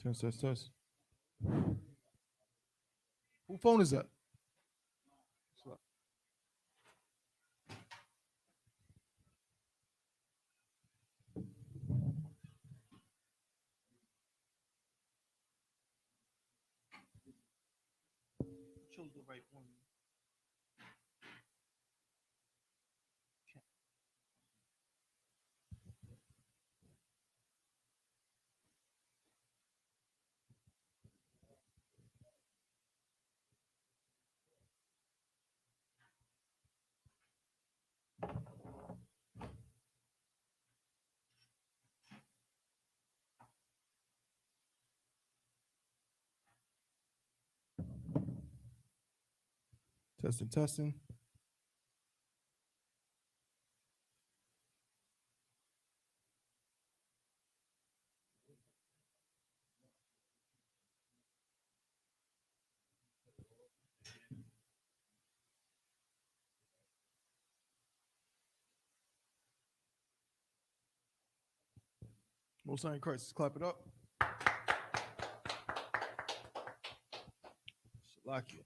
Test. Who phone is that? Chose the right one. Testing. Most High in Christ, clap it up. Salakia.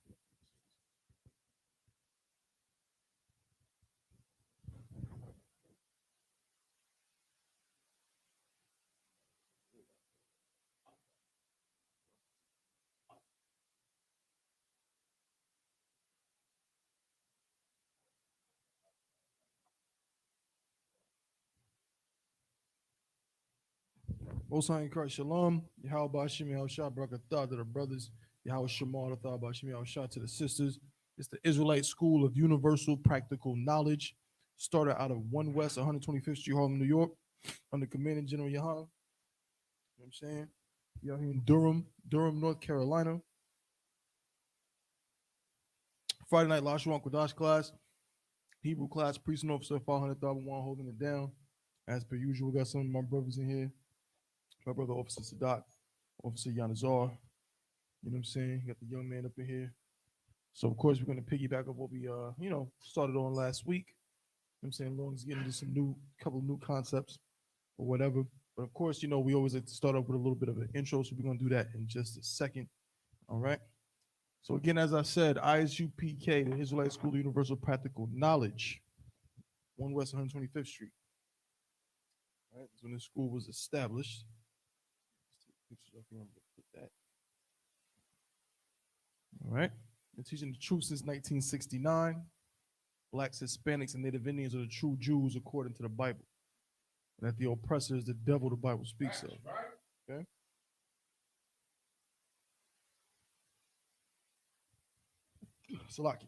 Most High in Christ, Shalom. Yahweh Bashim, Yahweh Shah, Barakatah to the brothers. Yahweh Shemar, Athah Bashim, Yahweh Shah to the sisters. It's the Israelite School of Universal Practical Knowledge. Started out of 1 West 125th Street, Harlem, New York, under Commanding General Yohana. You know what I'm saying? We out here in Durham, North Carolina. Friday night, Lashawan Qadash class. Hebrew class, priest and officer, 500,001 holding it down. As per usual, got some of my brothers in here. My brother, Officer Sadat, Officer Yanazar. You know what I'm saying? Got the young man up in here. So, of course, we're going to piggyback up what we, started on last week. You know what I'm saying? As long as getting into some couple of new concepts or whatever. But, of course, we always like to start off with a little bit of an intro. So, we're going to do that in just a second. All right? So, again, as I said, Isupk, the Israelite School of Universal Practical Knowledge, 1 West 125th Street. All right? That's when the school was established. Pictures up here. I'm gonna put that. All right. Been teaching the truth since 1969. Blacks, Hispanics, and Native Indians are the true Jews according to the Bible. And that the oppressor is the devil the Bible speaks of. Okay. Salaki.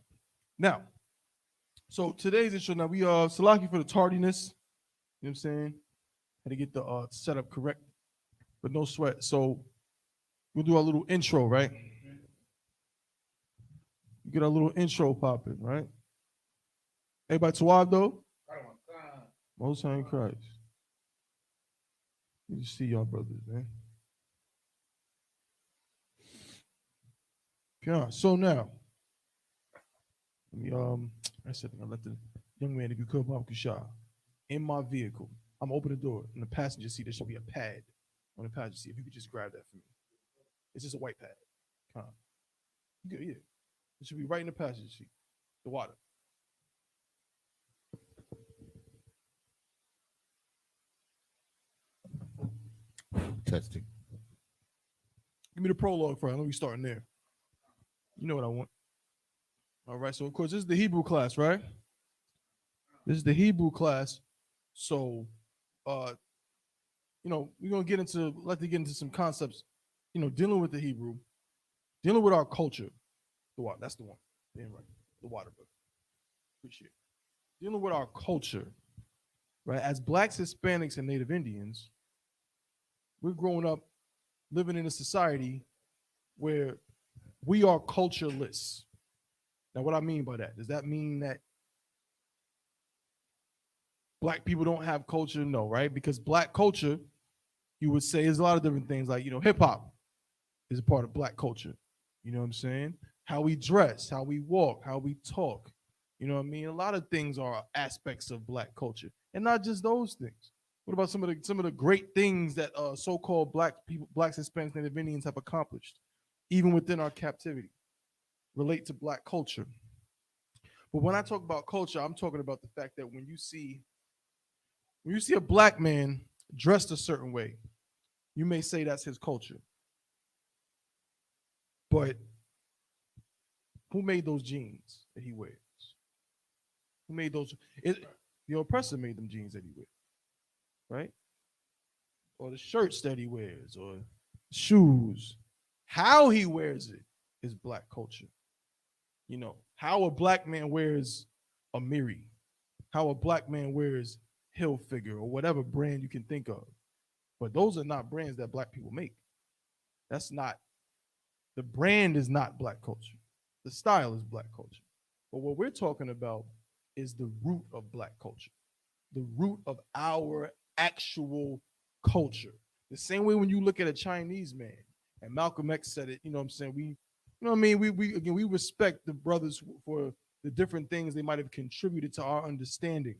Now, so today's intro. Now we Salaki for the tardiness. You know what I'm saying? Had to get the setup correct, but no sweat. So we'll do our little intro, right? Get our little intro popping, right? Everybody Tawad though? Most High in Christ. You see y'all brothers, man. Yeah, so now, let me I said I let the young man if you could Bob Kushah in my vehicle. I'm open the door. In the passenger seat, there should be a pad on the passenger seat. If you could just grab that for me. It's just a white pad. Come on. Good, yeah. It should be right in the passenger seat. The water. Testing. Give me the prologue first. Let me start in there. You know what I want. All right. So, of course, this is the Hebrew class, right? This is the Hebrew class. So, we're going to get into some concepts, dealing with the Hebrew, dealing with our culture. The water. That's the one. Damn right. The water, brother. Appreciate it. Dealing with our culture, right? As Blacks, Hispanics, and Native Indians, we're growing up living in a society where we are cultureless. Now, what I mean by that, does that mean that Black people don't have culture? No, right? Because Black culture, you would say, is a lot of different things. Like, hip hop is a part of Black culture. You know what I'm saying? How we dress, how we walk, how we talk. You know what I mean? A lot of things are aspects of Black culture. And not just those things. What about some of the great things that so-called black people, blacks, Hispanics, Native Indians have accomplished, even within our captivity, relate to black culture? But when I talk about culture, I'm talking about the fact that when you see a black man dressed a certain way, you may say that's his culture. But who made those jeans that he wears? Who made those? The oppressor made them jeans that he wears, right? Or the shirts that he wears, or shoes. How he wears it is black culture. You know, how a black man wears a Miri, how a black man wears Hilfiger or whatever brand you can think of. But those are not brands that black people make. That's not, the brand is not black culture. The style is black culture. But what we're talking about is the root of black culture, the root of our actual culture. The same way when you look at a Chinese man, and Malcolm X said it, you know what I'm saying? We, you know what I mean? We respect the brothers for the different things they might have contributed to our understanding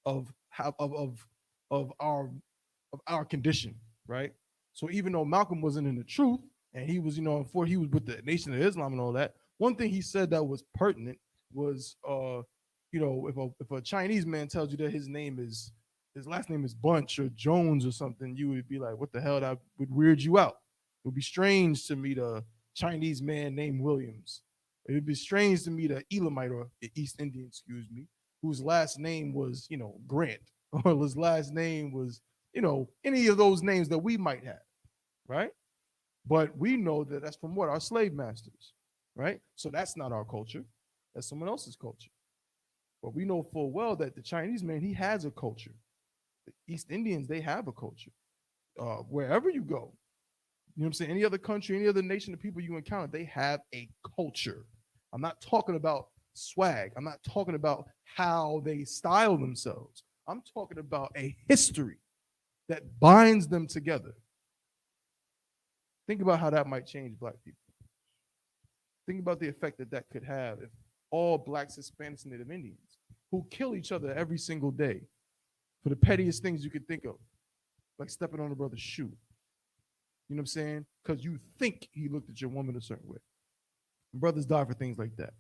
of how of our condition, right? So even though Malcolm wasn't in the truth, and he was, you know, before he was with the Nation of Islam and all that, one thing he said that was pertinent was, you know, if a Chinese man tells you that his last name is Bunch or Jones or something, you would be like, what the hell? That would weird you out. It would be strange to meet a Chinese man named Williams. It would be strange to meet an Elamite or East Indian, excuse me, whose last name was, you know, Grant, or his last name was, you know, any of those names that we might have, right? But we know that that's from what? Our slave masters, right? So that's not our culture. That's someone else's culture. But we know full well that the Chinese man, he has a culture. The East Indians, they have a culture. Wherever you go, you know what I'm saying? Any other country, any other nation, the people you encounter, they have a culture. I'm not talking about swag. I'm not talking about how they style themselves. I'm talking about a history that binds them together. Think about how that might change black people. Think about the effect that that could have if all blacks, Hispanics, and Native Indians, who kill each other every single day for the pettiest things you could think of, like stepping on a brother's shoe. You know what I'm saying? Because you think he looked at your woman a certain way. Brothers die for things like that.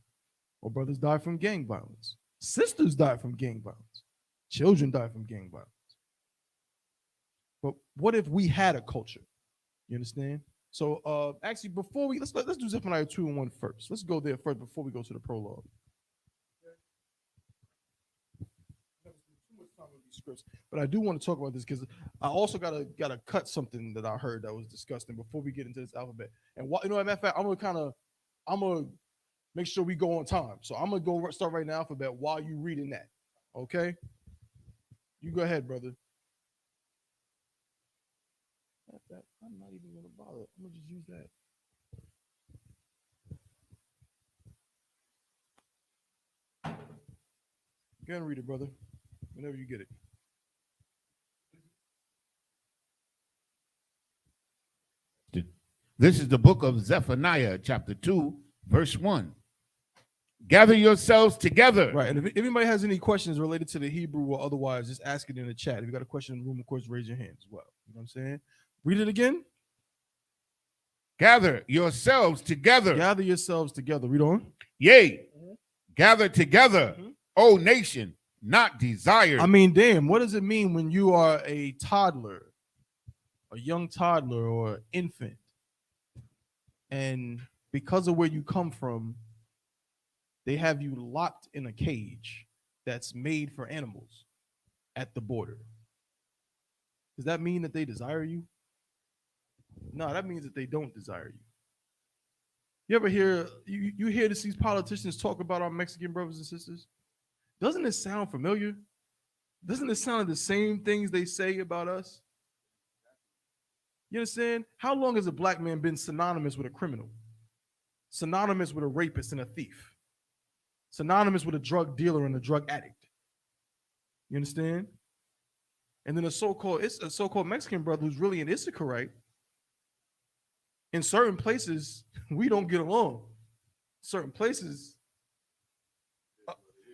Or brothers die from gang violence. Sisters die from gang violence. Children die from gang violence. But what if we had a culture? You understand? So actually, before let's do Zephaniah 2 and 1 first. Let's go there first before we go to the prologue. But I do want to talk about this because I also gotta cut something that I heard that was disgusting before we get into this alphabet. And what, you know, as a matter of fact, I'm gonna make sure we go on time. So I'm gonna go start writing the alphabet while you reading that. Okay? You go ahead, brother. I'm not even gonna bother. I'm gonna just use that. Go ahead and read it, brother. Whenever you get it. This is the book of Zephaniah, chapter 2, verse 1. Gather yourselves together. Right. And if anybody has any questions related to the Hebrew or otherwise, just ask it in the chat. If you got a question in the room, of course, raise your hand as well. You know what I'm saying? Read it again. Gather yourselves together. Gather yourselves together. Read on. Yea, gather together, O nation, not desired. I mean, damn, what does it mean when you are a toddler, a young toddler or infant, and because of where you come from, they have you locked in a cage that's made for animals at the border? Does that mean that they desire you? No, that means that they don't desire you. You ever hear you hear these politicians talk about our Mexican brothers and sisters? Doesn't it sound familiar? Doesn't it sound like the same things they say about us? You understand? How long has a black man been synonymous with a criminal? Synonymous with a rapist and a thief? Synonymous with a drug dealer and a drug addict? You understand? And then a so-called Mexican brother who's really an Issacharite. In certain places, we don't get along. Certain places,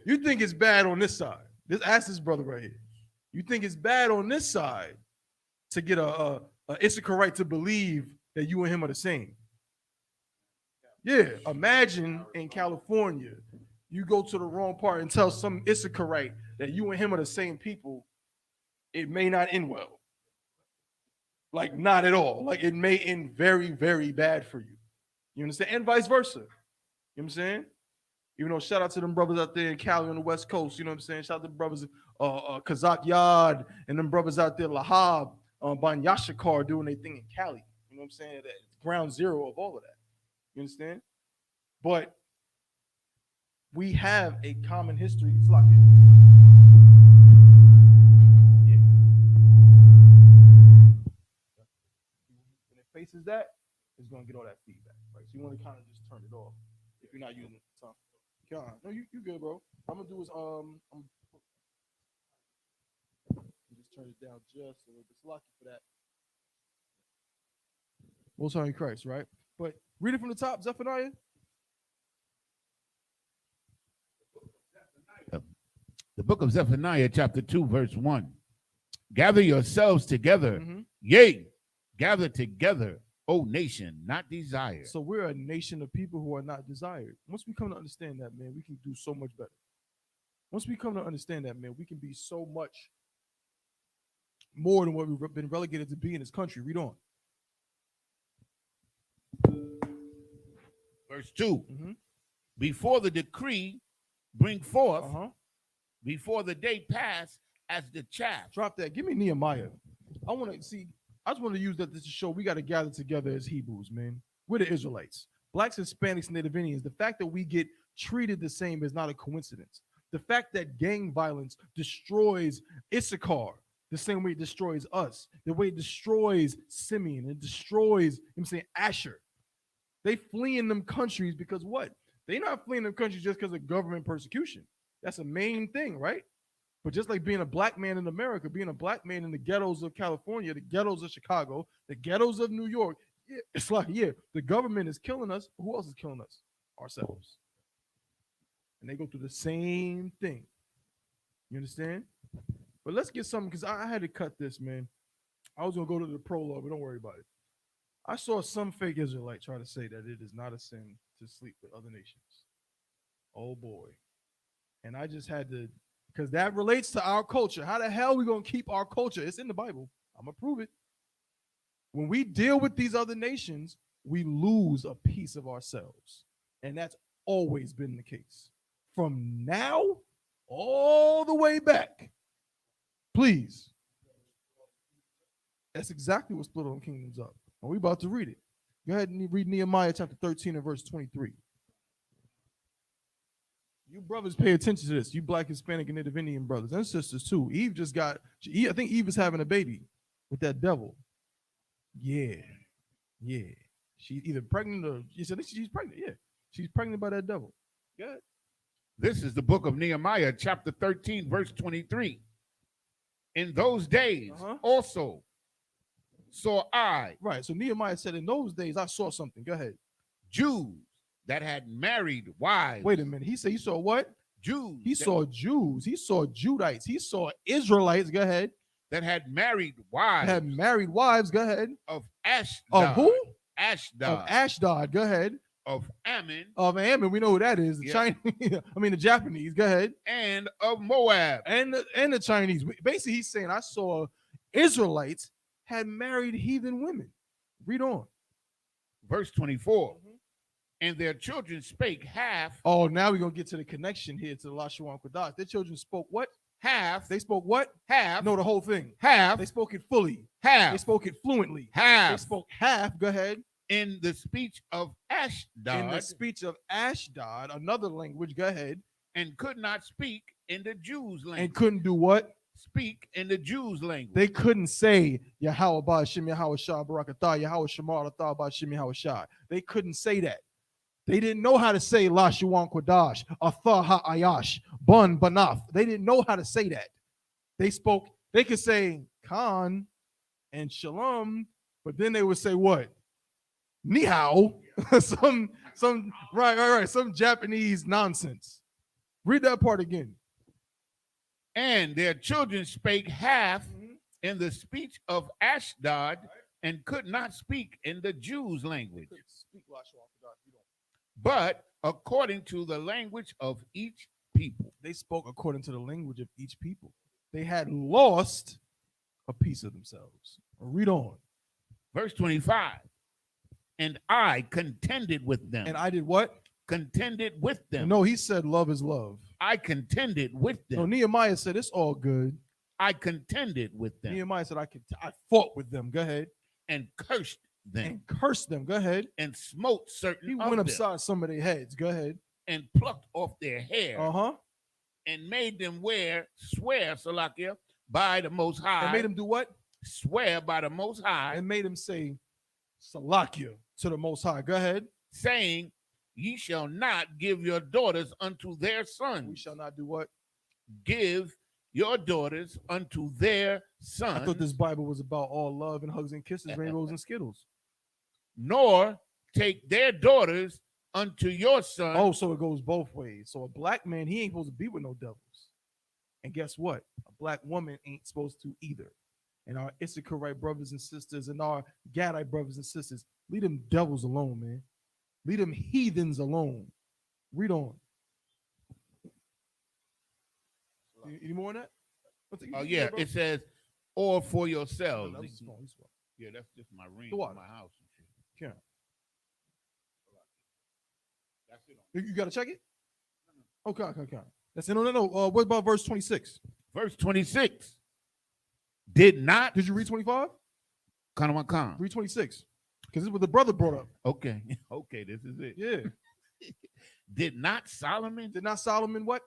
you think it's bad on this side. Just ask this brother right here. You think it's bad on this side to get a Issacharite to believe that you and him are the same. Yeah, imagine in California, you go to the wrong part and tell some Issacharite that you and him are the same people. It may not end well. Like, not at all. Like, it may end very, very bad for you. You understand? And vice versa. You know what I'm saying? Even though, shout out to them brothers out there in Cali on the West Coast. You know what I'm saying? Shout out to the brothers, Kazakh Yard, and them brothers out there, Lahab, Banyashakar, doing their thing in Cali. You know what I'm saying? That's ground zero of all of that. You understand? But we have a common history. It's like it. Yeah. When it faces that, it's going to get all that feedback. Right? So you want to kind of just turn it off if you're not using it. So, God, no, you good, bro. I'm gonna do is I'm just turn it down just a little bit. Lucky for that. Most High in Christ, right? But read it from the top, Zephaniah. The book of Zephaniah, chapter 2, verse 1. Gather yourselves together, yea, gather together, O nation, not desired. So we're a nation of people who are not desired. Once we come to understand that, man, we can do so much better. Once we come to understand that, man, we can be so much more than what we've been relegated to be in this country. Read on. Verse 2. Before the decree bring forth, before the day pass as the chaff. Drop that. Give me Nehemiah. I want to see. I just want to use that to show we got to gather together as Hebrews, man. We're the Israelites. Blacks, Hispanics, Native Indians. The fact that we get treated the same is not a coincidence. The fact that gang violence destroys Issachar the same way it destroys us, the way it destroys Simeon, it destroys, Asher. They flee in them countries because what? They're not fleeing them countries just because of government persecution. That's a main thing, right? But just like being a black man in America, being a black man in the ghettos of California, the ghettos of Chicago, the ghettos of New York, it's like, the government is killing us. Who else is killing us? Ourselves. And they go through the same thing. You understand? But let's get something, because I had to cut this, man. I was going to go to the prologue, but don't worry about it. I saw some fake Israelite try to say that it is not a sin to sleep with other nations. Oh, boy. And I just had to, because that relates to our culture. How the hell are we going to keep our culture? It's in the Bible. I'm going to prove it. When we deal with these other nations, we lose a piece of ourselves. And that's always been the case. From now all the way back. Please. That's exactly what split on kingdoms up. And we're about to read it. Go ahead and read Nehemiah chapter 13 and verse 23. You brothers pay attention to this. You black, Hispanic, and Native Indian brothers and sisters too. Eve just got, I think Eve is having a baby with that devil. Yeah. She's either pregnant or she's pregnant. Yeah. She's pregnant by that devil. Good. This is the book of Nehemiah, chapter 13, verse 23. In those days also saw I. Right. So Nehemiah said, in those days I saw something. Go ahead. Jews that had married wives. Wait a minute. He said he saw what? Jews. He saw Jews. He saw Judites. He saw Israelites. Go ahead. That had married wives. Had married wives. Go ahead. Of Ashdod. Of who? Ashdod. Of Ashdod. Go ahead. Of Ammon. Of Ammon. We know who that is. The Chinese. The Japanese. Go ahead. And of Moab. And the Chinese. Basically, he's saying I saw Israelites had married heathen women. Read on. Verse 24. And their children spake half. Oh, now we're going to get to the connection here to the Lashawan Qadash. Their children spoke what? Half. They spoke what? Half. No, the whole thing. Half. They spoke it fully. Half. They spoke it fluently. Half. They spoke half. Go ahead. In the speech of Ashdod. In the speech of Ashdod, another language. Go ahead. And could not speak in the Jews' language. And couldn't do what? Speak in the Jews' language. They couldn't say Yahweh Ba'ashim Yahweh Shah Barakatah Yahweh Shamar Atah Ba'ashim Yahweh Shah. They couldn't say that. They didn't know how to say Lashawan Qadash, Atha Ha'ayash, Bun Banaf. They didn't know how to say that. They could say Khan and Shalom, but then they would say what? Ni hao. some right, some Japanese nonsense. Read that part again. And their children spake half in the speech of Ashdod and could not speak in the Jews' language, but according to the language of each people. They spoke according to the language of each people. They had lost a piece of themselves. Read on. Verse 25. And I contended with them. And I did what? Contended with them. No, he said love is love. I contended with them. No, Nehemiah said it's all good. I contended with them. Nehemiah said I fought with them. Go ahead. And cursed them. And cursed them. Go ahead. And smote certain He went upside some of their heads. Go ahead. And plucked off their hair. And made them swear, Salakia, by the Most High. And made them do what? Swear by the Most High. And made them say Salakia to the Most High. Go ahead. Saying, ye shall not give your daughters unto their sons. We shall not do what? Give your daughters unto their sons. I thought this Bible was about all love and hugs and kisses, rainbows and skittles. Nor take their daughters unto your son. Oh, so it goes both ways. So a black man, he ain't supposed to be with no devils. And guess what? A black woman ain't supposed to either. And our Isupk brothers and sisters and our Gadite brothers and sisters, leave them devils alone, man. Leave them heathens alone. Read on. Any more on that? Oh, yeah. It says, or for yourselves. No, yeah, that's just my ring in my house. Yeah. That's it. You got to check it? Okay. That's it. No. What about verse 26? Verse 26. Did you read 25? Khan. Read 26. Because this is what the brother brought up. Okay, this is it. Yeah. Did not Solomon what?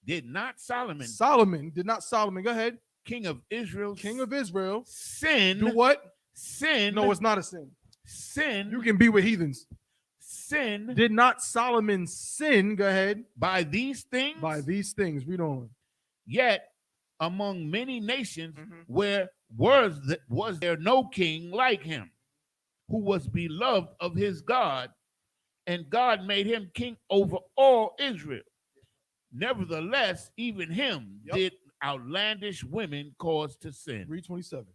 Did not Solomon. Did not Solomon. Go ahead. King of Israel. Sin. Do what? Sin. No, it's not a sin. Sin. You can be with heathens. Sin. Did not Solomon sin? Go ahead. By these things. Read on. Yet among many nations where was there no king like him, who was beloved of his God, and God made him king over all Israel. Nevertheless, even him did outlandish women cause to sin. Read 27.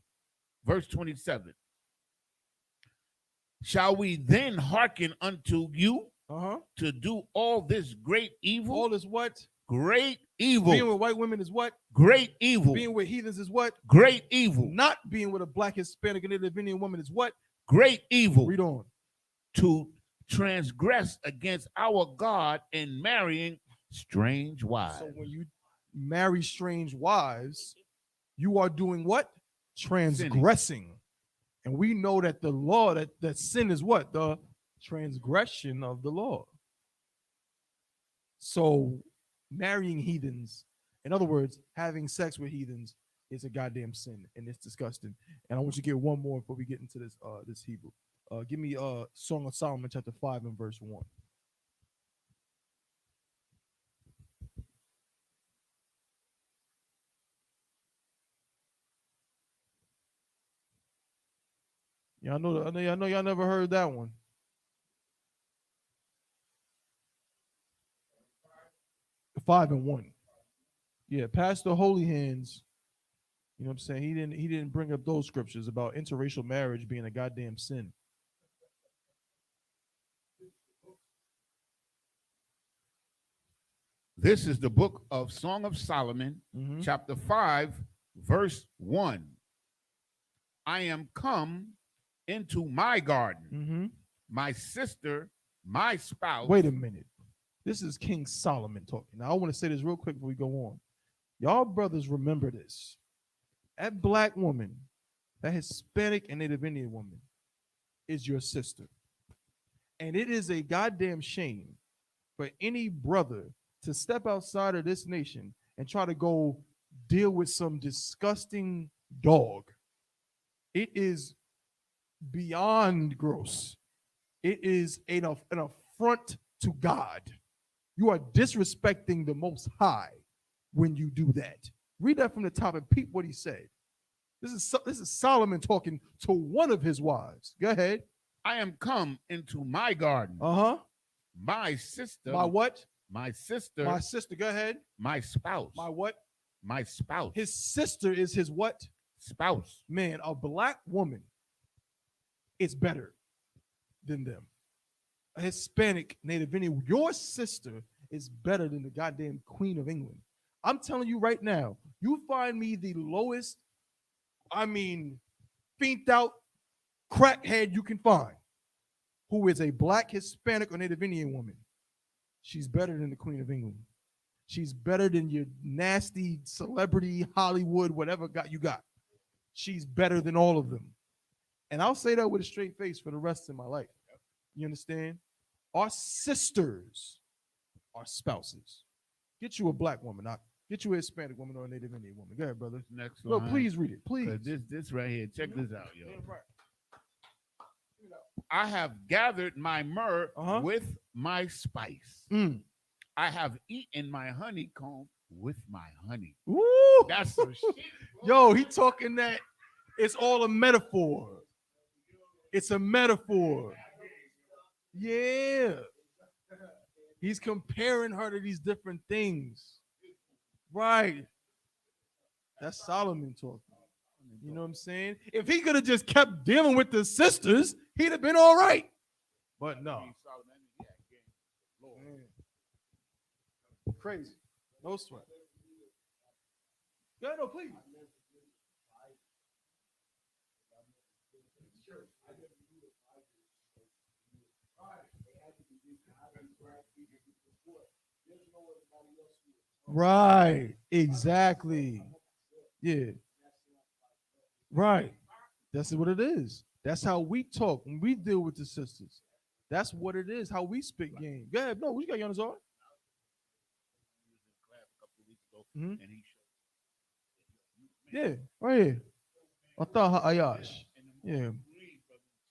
Verse 27. Shall we then hearken unto you to do all this great evil? All this what? Great evil. Being with white women is what? Great evil. Being with heathens is what? Great evil. Not being with a black, Hispanic, and Native Indian woman is what? Great evil. Read on. To transgress against our God in marrying strange wives. So when you marry strange wives, you are doing what? Transgressing. Sinning. And we know that the law, that sin is what? The transgression of the law. So marrying heathens, in other words, having sex with heathens, is a goddamn sin, and it's disgusting. And I want you to get one more before we get into this Hebrew. Give me Song of Solomon chapter 5 and verse 1. Yeah, I know y'all never heard that one. 5 and 1. Yeah, Pastor Holy Hands, you know what I'm saying? He didn't bring up those scriptures about interracial marriage being a goddamn sin. This is the book of Song of Solomon, chapter 5, verse 1. I am come into my garden, my sister, my spouse. Wait a minute. This is King Solomon talking. Now, I want to say this real quick before we go on. Y'all brothers remember this. That black woman, that Hispanic and Native Indian woman, is your sister. And it is a goddamn shame for any brother to step outside of this nation and try to go deal with some disgusting dog. It is beyond gross. It is an affront to God. You are disrespecting the Most High when you do that. Read that from the top and peep what he said. This is Solomon talking to one of his wives. Go ahead. I am come into my garden. My sister. My what? My sister. My sister. Go ahead. My spouse. My what? My spouse. His sister is his what? Spouse. Man, a black woman is better than them. A Hispanic Native Indian, your sister is better than the goddamn Queen of England. I'm telling you right now, you find me the lowest, fiend out crackhead you can find, who is a black Hispanic or Native Indian woman. She's better than the Queen of England. She's better than your nasty celebrity Hollywood, whatever you got. She's better than all of them. And I'll say that with a straight face for the rest of my life. You understand? Our sisters are spouses. Get you a black woman. Get you a Hispanic woman or a Native Indian woman. Go ahead, brother. Next No, one. please read it. Please. This right here. Check this out, yo. Yeah, right. I have gathered my myrrh with my spice. I have eaten my honeycomb with my honey. Ooh. That's some shit. Yo, he talking that it's all a metaphor. It's a metaphor. Yeah. He's comparing her to these different things. Right. That's Solomon talking. You know what I'm saying? If he could have just kept dealing with the sisters, he'd have been all right. But no. Crazy. No sweat. Go ahead, no, please. Right. Exactly. Yeah. Right. That's what it is. That's how we talk when we deal with the sisters. That's what it is. How we spit game. Go ahead. No, what you got, Giannis? Mm-hmm. Yeah, right here. Ataha Ayash. Yeah.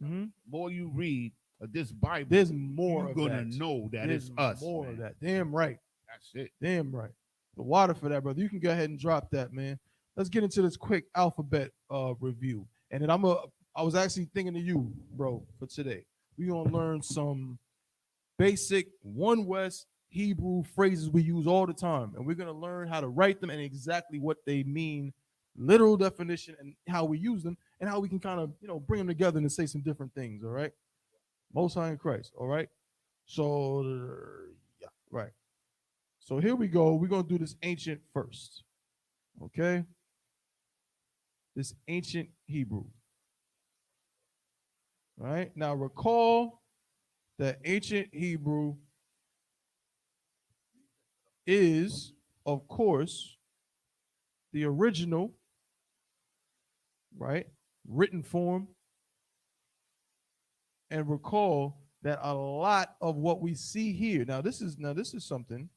Mm-hmm. More you read this Bible, there's more. You're of gonna that. know that there's it's us. More Man. of that. Damn right. That's it. Damn right. The water for that, brother. You can go ahead and drop that, man. Let's get into this quick alphabet review. And then I was actually thinking of you, bro, for today. We're gonna learn some basic One West Hebrew phrases we use all the time. And we're gonna learn how to write them and exactly what they mean, literal definition, and how we use them, and how we can kind of, bring them together and say some different things, all right? Most High in Christ, all right? So, yeah, right. So here we go. We're going to do this ancient first, okay? This ancient Hebrew. All right? Now recall that ancient Hebrew is, of course, the original, right, written form. And recall that a lot of what we see here, now this is something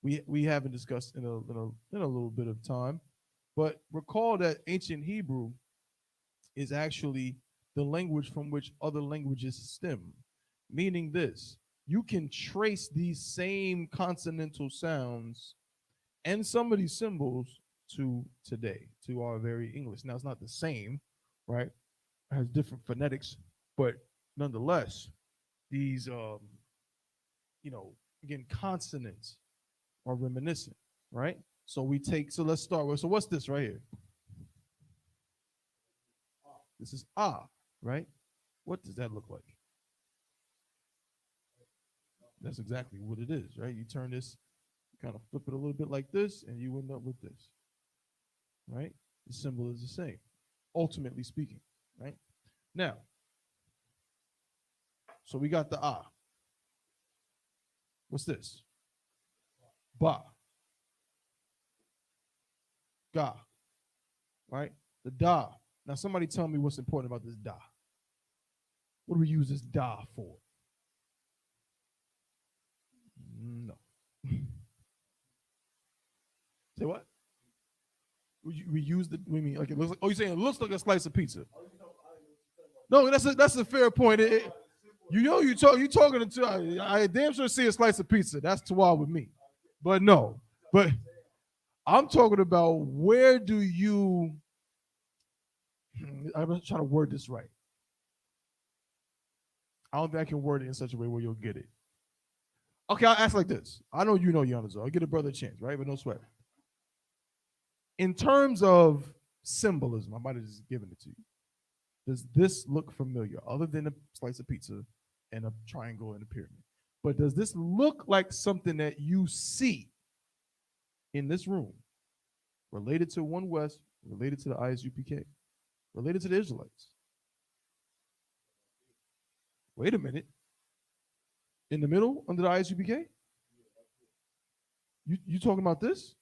we haven't discussed in a little bit of time, but recall that ancient Hebrew is actually the language from which other languages stem, meaning this: you can trace these same consonantal sounds and some of these symbols to today, to our very English. Now, it's not the same, right? It has different phonetics, but nonetheless, these, again, consonants are reminiscent, right? So let's start with, so what's this right here? This is ah, right? What does that look like? That's exactly what it is, right? You turn this, kind of flip it a little bit like this, and you end up with this, right? The symbol is the same, ultimately speaking, right? Now, so we got the ah. What's this? Ba. Ga. Right? The da. Now, somebody tell me what's important about this da. What do we use this da for? No. Say what? We use the. We mean like it looks like? Oh, you're saying it looks like a slice of pizza? No, that's a fair point. You talking to. I damn sure see a slice of pizza. That's too wild with me. But no. But I'm talking about where do you. I'm trying to word this right. I don't think I can word it in such a way where you'll get it. Okay, I'll ask like this. I know you know Giannis. I'll give a brother a chance, right? But no sweat. in terms of symbolism, I might have just given it to you. Does this look familiar, other than a slice of pizza and a triangle and a pyramid? But does this look like something that you see in this room, related to One West, related to the Isupk, related to the Israelites? Wait a minute. In the middle, under the Isupk? You talking about this?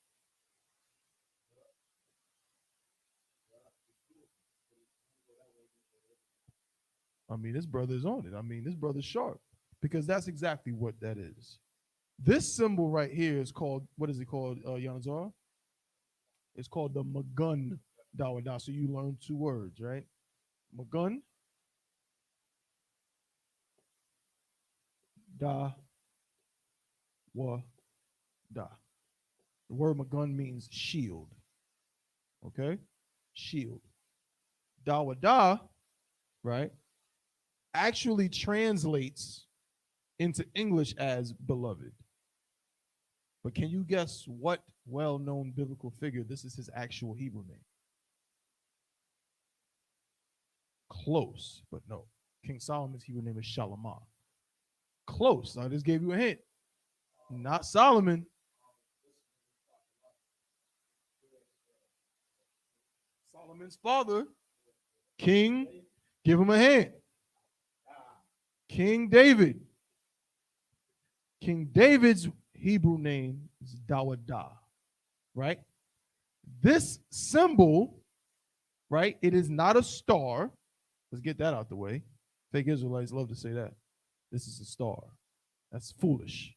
I mean, this brother is on it. I mean, this brother's sharp, because that's exactly what that is. This symbol right here is called, what is it called, Yanazar? It's called the Magun Dawada. So you learn two words, right? Magun Da Wa Da. The word Magun means shield. Okay? Shield. Dawada, right, actually translates into English as beloved. But can you guess what well-known biblical figure this is his actual Hebrew name? Close, but no. King Solomon's Hebrew name is Shalamah. Close. I just gave you a hint. Not Solomon. Solomon's father, King, give him a hint. King David. King David's Hebrew name is Dawada, right? This symbol, right, it is not a star. Let's get that out the way. Fake Israelites love to say that. This is a star. That's foolish.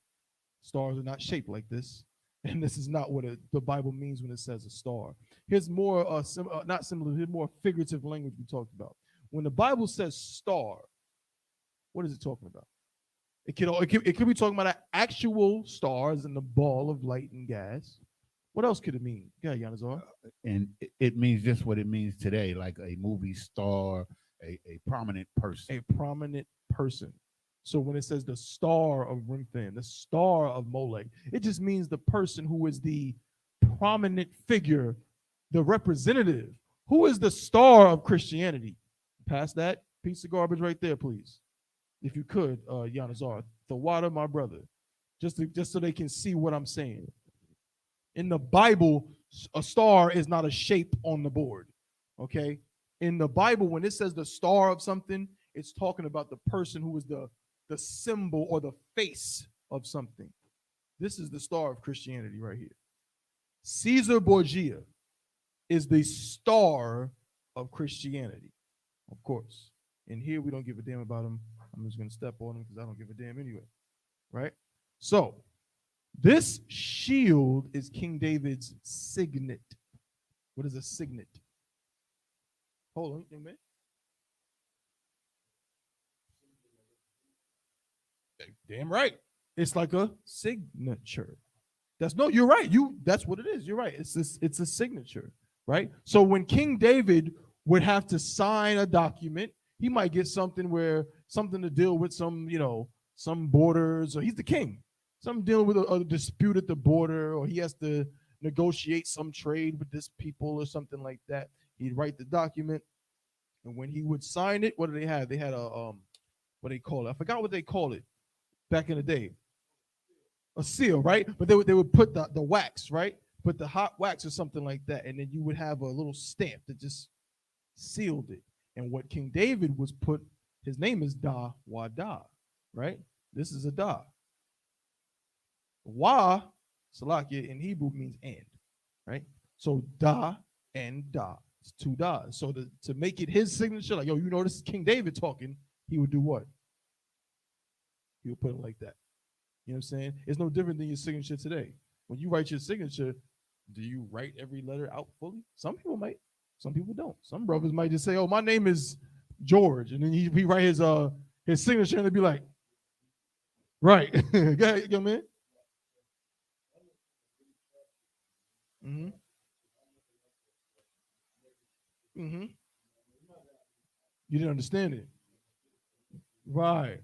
Stars are not shaped like this. And this is not what the Bible means when it says a star. Here's more, not similar, here's more figurative language we talked about. When the Bible says star, what is it talking about? It could be talking about actual stars in the ball of light and gas. What else could it mean? Yeah, Yanazar. And it means just what it means today, like a movie star, a prominent person. A prominent person. So when it says the star of Remphan, the star of Molech, it just means the person who is the prominent figure, the representative. Who is the star of Christianity? Pass that piece of garbage right there, please. If you could, Yanazar, the water, my brother, just so they can see what I'm saying. In the Bible, a star is not a shape on the board, okay? In the Bible, when it says the star of something, it's talking about the person who is the symbol or the face of something. This is the star of Christianity right here. Caesar Borgia is the star of Christianity, of course. And here we don't give a damn about him. I'm just going to step on him because I don't give a damn anyway, right? So this shield is King David's signet. What is a signet? Hold on, young man. Damn right. It's like a signature. You're right. That's what it is. You're right. It's a signature, right? So when King David would have to sign a document, he might get something to deal with some borders, or he's the king. Something dealing with a dispute at the border, or he has to negotiate some trade with this people or something like that. He'd write the document, and when he would sign it, what do they have? They had what they call it? I forgot what they called it back in the day. A seal, right? But they would put the wax, right? Put the hot wax or something like that, and then you would have a little stamp that just sealed it. And what King David was put, his name is Da Wada, right? This is a Da. Wa, Salakia, in Hebrew means and, right? So Da and Da. It's two Da's. So to make it his signature, like, yo, this is King David talking, he would do what? He would put it like that. You know what I'm saying? It's no different than your signature today. When you write your signature, do you write every letter out fully? Some people might. Some people don't. Some brothers might just say, "Oh, my name is George," and then he write his signature, and they'd be like, "Right, go ahead, young man." Mm-hmm. Mm-hmm. You didn't understand it, right?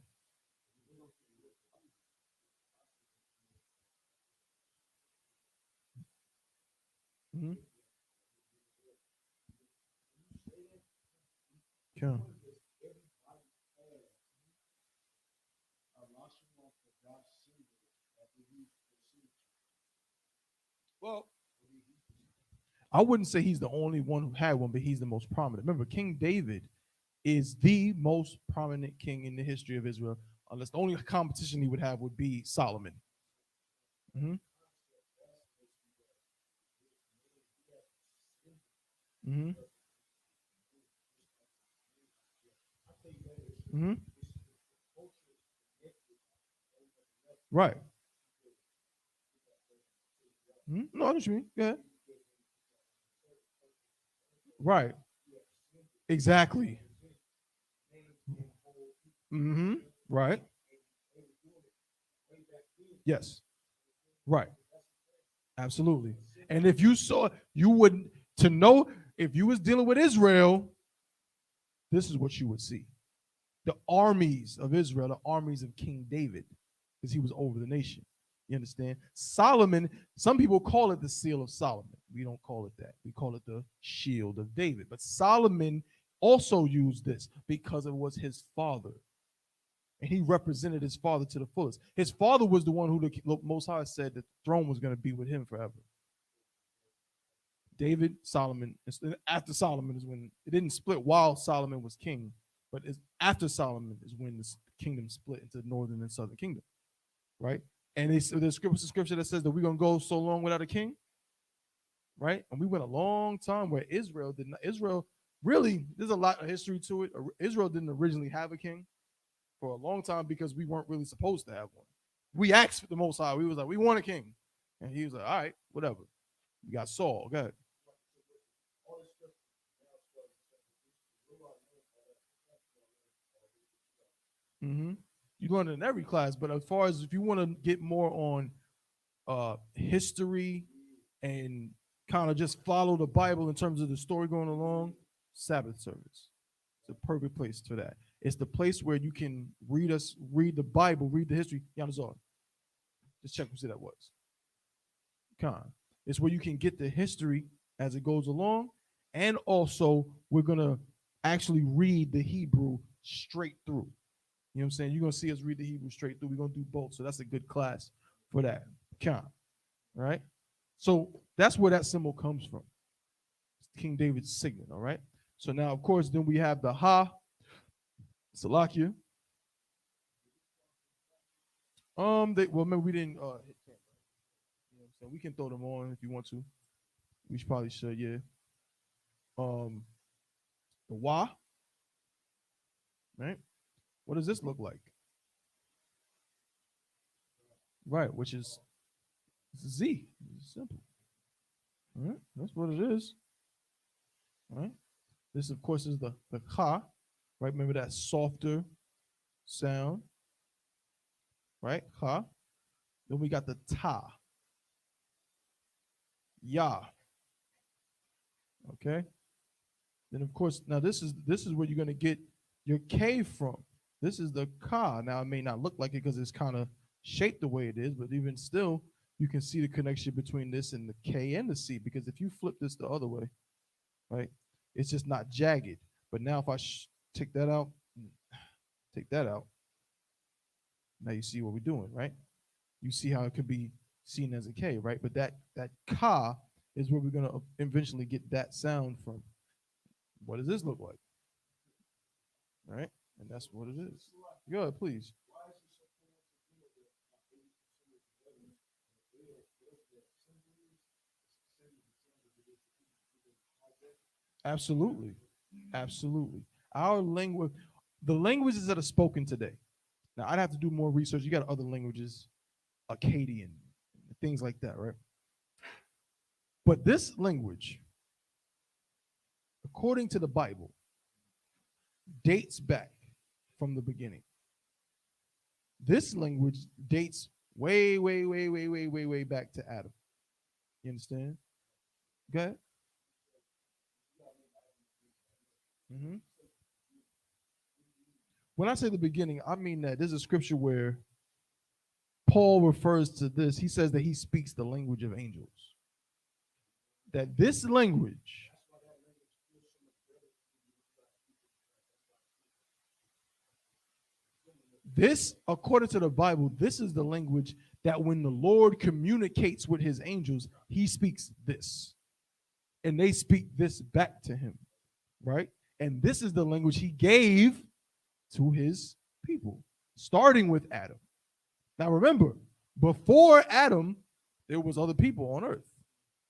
Mm-hmm. Okay. Well, I wouldn't say he's the only one who had one, but he's the most prominent. Remember, King David is the most prominent king in the history of Israel, unless the only competition he would have would be Solomon. Mm-hmm. Mm-hmm. Mm-hmm. Right. Mm-hmm. No, I know what you mean. Yeah. Right. Exactly. Mm-hmm. Right. Yes. Right. Absolutely. And if you saw, you wouldn't to know if you was dealing with Israel, this is what you would see. The armies of Israel, the armies of King David, because he was over the nation. You understand? Solomon, some people call it the seal of Solomon. We don't call it that. We call it the shield of David. But Solomon also used this because it was his father. And he represented his father to the fullest. His father was the one who the Most High said the throne was going to be with him forever. David, Solomon. After Solomon is when it didn't split while Solomon was king, but after Solomon is when the kingdom split into northern and southern kingdom, right? And there's scripture that says that we're gonna go so long without a king, right? And we went a long time where Israel did not. Israel really, there's a lot of history to it. Israel didn't originally have a king for a long time because we weren't really supposed to have one. We asked the Most High. We was like, we want a king, and he was like, all right, whatever. We got Saul. Go ahead. Mm-hmm. You learn it in every class, but as far as if you want to get more on history and kind of just follow the Bible in terms of the story going along, Sabbath service. It's a perfect place for that. It's the place where you can read the Bible, read the history. Yanazar. Just check who said that was. Con. It's where you can get the history as it goes along, and also we're gonna actually read the Hebrew straight through. You know what I'm saying? You're gonna see us read the Hebrew straight through. We're gonna do both. So that's a good class for that. Con. Right? So that's where that symbol comes from. It's King David's signet, all right? So now, of course, then we have the Ha, Salakia. Well, maybe we didn't hit camera. You know what I'm saying? We can throw them on if you want to. We probably should, yeah. Um, the Wa, right? What does this look like? Right, which is Z. It's simple. All right, that's what it is. All right. This, of course, is the Ka, right? Remember that softer sound, right? Ka. Then we got the Ta. Ya. Okay. Then of course, now this is where you're gonna get your K from. This is the Ka. Now it may not look like it because it's kind of shaped the way it is, but even still, you can see the connection between this and the K and the C. Because if you flip this the other way, right, it's just not jagged. But now if I take that out, take that out, now you see what we're doing, right? You see how it could be seen as a K, right? But that Ka is where we're gonna eventually get that sound from. What does this look like? Right? And that's what it is. Go ahead, please. Absolutely. Absolutely. Our language, the languages that are spoken today. Now, I'd have to do more research. You got other languages, Akkadian, things like that, right? But this language, according to the Bible, dates back from the beginning. This language dates way, way, way, way, way, way, way back to Adam. You understand? Okay. Mm-hmm. When I say the beginning, I mean that there's a scripture where Paul refers to this. He says that he speaks the language of angels. That this language, This, according to the Bible, this is the language that when the Lord communicates with his angels, he speaks this. And they speak this back to him, right? And this is the language he gave to his people, starting with Adam. Now remember, before Adam, there was other people on earth.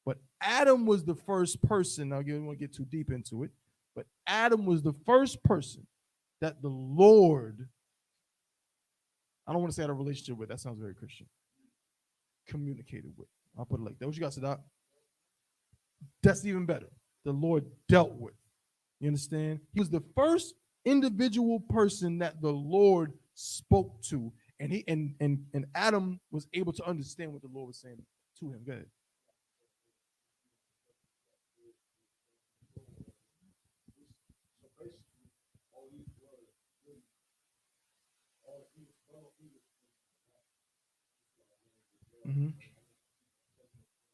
But Adam was the first person. Now, I don't want to get too deep into it, but Adam was the first person that the Lord, I don't want to say had a relationship with. That sounds very Christian. Communicated with. I'll put it like that. What you got, Sadat? That's even better. The Lord dealt with. You understand? He was the first individual person that the Lord spoke to, and he and Adam was able to understand what the Lord was saying to him. Go ahead. Mhm.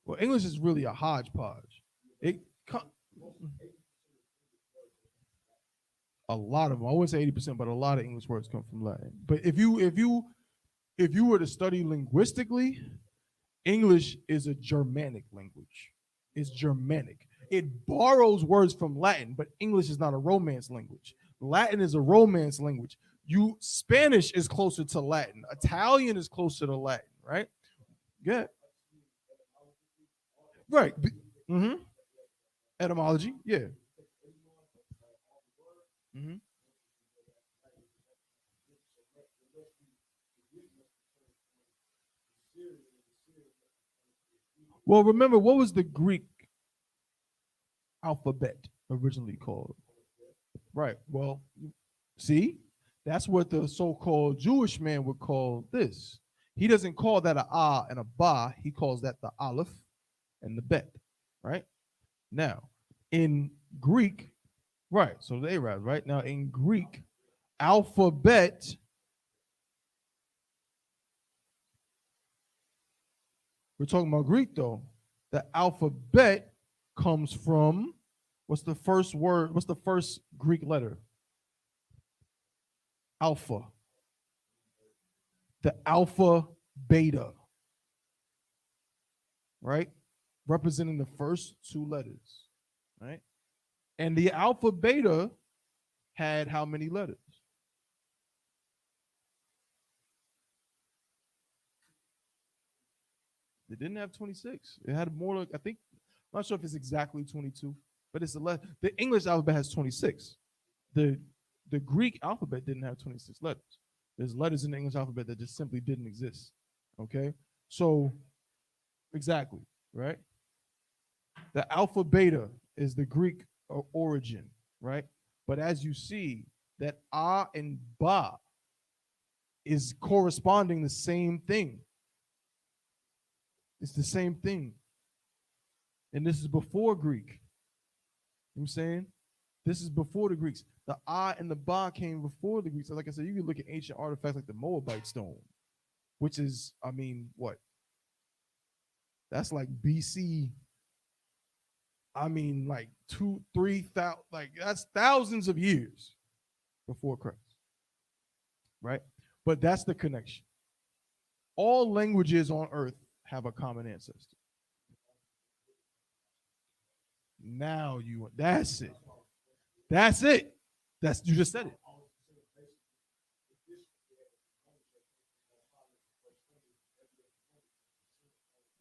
Well, English is really a hodgepodge. It a lot of them. I wouldn't say 80%, but a lot of English words come from Latin. But if you were to study linguistically, English is a Germanic language. It's Germanic. It borrows words from Latin, but English is not a Romance language. Latin is a Romance language. Spanish is closer to Latin. Italian is closer to Latin, right? Yeah. Right. Mm-hmm. Etymology, yeah. Mm-hmm. Well, remember, what was the Greek alphabet originally called? Right. Well, see, that's what the so-called Jewish man would call this. He doesn't call that a ah and a ba. He calls that the aleph and the bet. Right. Now, in Greek, right. So the Arabs, right now in Greek, alphabet. We're talking about Greek though. The alphabet comes from what's the first word? What's the first Greek letter? Alpha. The alpha beta, right? Representing the first two letters, right? And the alpha beta had how many letters? It didn't have 26. It had more like, I think, I'm not sure if it's exactly 22, but it's the English alphabet has 26. The Greek alphabet didn't have 26 letters. There's letters in the English alphabet that just simply didn't exist. Okay? So, exactly, right? The alpha beta is the Greek origin, right? But as you see, that ah and ba is corresponding the same thing. It's the same thing. And this is before Greek. You know what I'm saying? This is before the Greeks. The ah and the ba came before the Greeks. So like I said, you can look at ancient artifacts like the Moabite stone, which is, I mean, what? That's like BC. I mean, like 2,000-3,000, like that's thousands of years before Christ, right? But that's the connection. All languages on earth have a common ancestor. Now that's it. That's it. You just said it.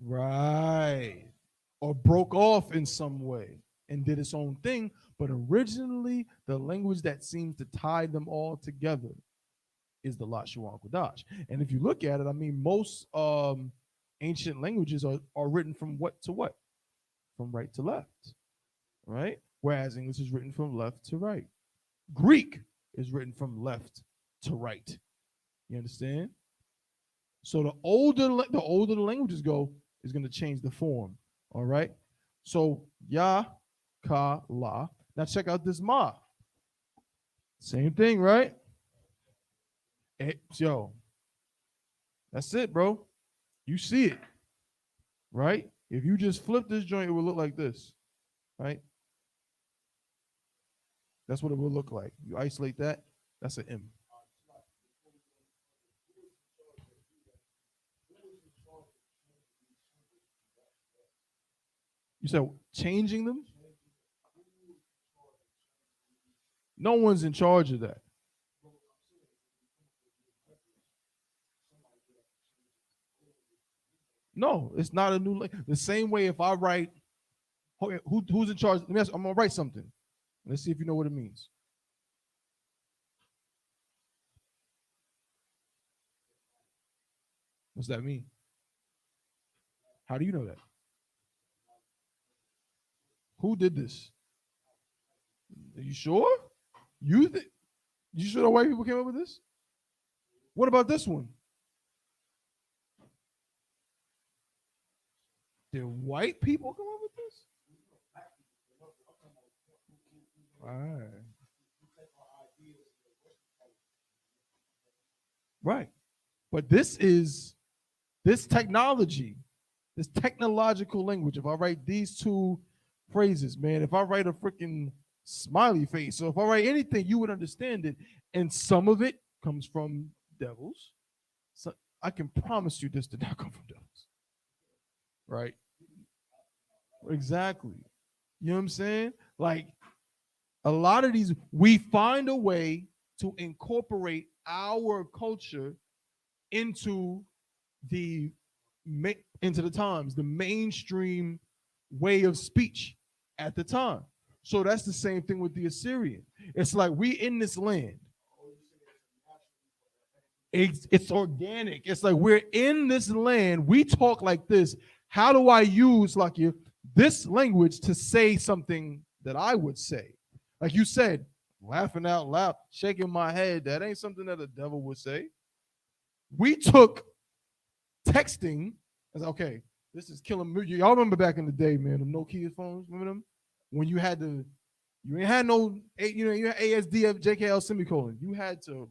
Right. Or broke off in some way and did its own thing. But originally, the language that seems to tie them all together is the Lashawan Qadash. And if you look at it, I mean, most ancient languages are written from what to what? From right to left, right? Whereas English is written from left to right. Greek is written from left to right. You understand? So the older the languages go, is going to change the form. All right. So Ya, Ka, La. Now check out this Ma. Same thing, right? Yo, that's it, bro. You see it, right? If you just flip this joint, it will look like this, right? That's what it will look like. You isolate that, that's an M. You said changing them? No one's in charge of that. No, it's not a new. The same way if I write, who's in charge? Let me ask, I'm gonna write something. Let's see if you know what it means. What's that mean? How do you know that? Who did this? Are you sure? You sure the white people came up with this? What about this one? Did white people come up with this? Right. Right. But this technology, this technological language. If I write these two phrases, man, if I write a freaking smiley face, so if I write anything, you would understand it. And some of it comes from devils. So I can promise you this did not come from devils. Right? Exactly. You know what I'm saying? Like a lot of these, we find a way to incorporate our culture into the times, the mainstream way of speech at the time. So that's the same thing with the Assyrian. It's like we in this land. It's organic. It's like we're in this land. We talk like this. How do I use like this language to say something that I would say? Like you said, laughing out loud, shaking my head. That ain't something that a devil would say. We took texting as okay. This is killing me. Y'all remember back in the day, man, the Nokia phones. Remember them when you had to, you ain't had no, you had ASDF JKL semicolon. You had to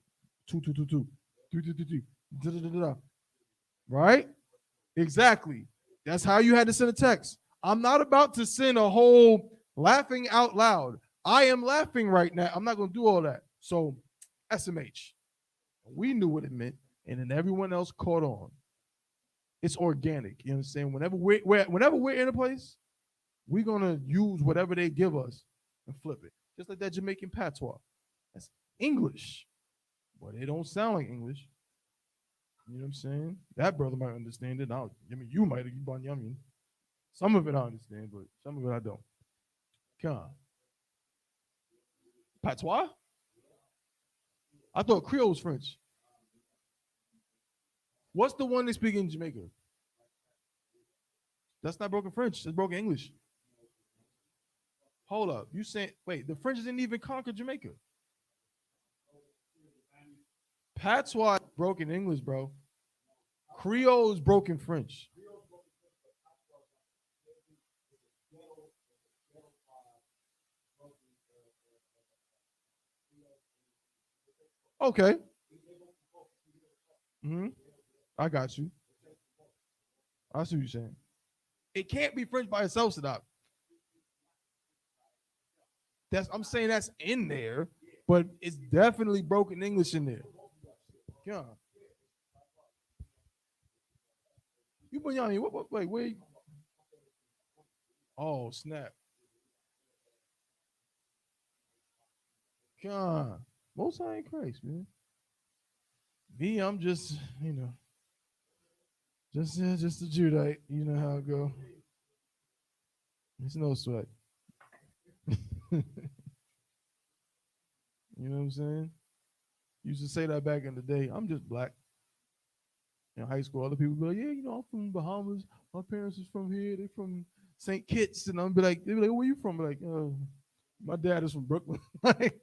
2222, 333, right? Exactly. That's how you had to send a text. I'm not about to send a whole laughing out loud. I am laughing right now. I'm not going to do all that. So, SMH. We knew what it meant, and then everyone else caught on. It's organic. You understand? Whenever we're in a place, we're gonna use whatever they give us and flip it. Just like that Jamaican patois. That's English, but it don't sound like English. You know what I'm saying? That brother might understand it. You might. Some of it I understand, but some of it I don't. Come on. Patois? I thought Creole was French. What's the one they speak in Jamaica? That's not broken French. That's broken English. Hold up. You saying, wait, the French didn't even conquer Jamaica. Patois is broken English, bro. Creole is broken French. Okay. Mm-hmm. I got you. I see what you're saying. It can't be French by itself, Sadat. I'm saying that's in there, but it's definitely broken English in there. Yeah. You Bunyani, what wait, where you? Oh, snap. God. Most I ain't Christ, man. Me, I'm just, just a Judite. You know how it go. It's no sweat. You know what I'm saying? Used to say that back in the day. I'm just black. In high school, other people be like, yeah, I'm from Bahamas. My parents is from here. They from St. Kitts. And they'd be like, where you from? Like, my dad is from Brooklyn. Like,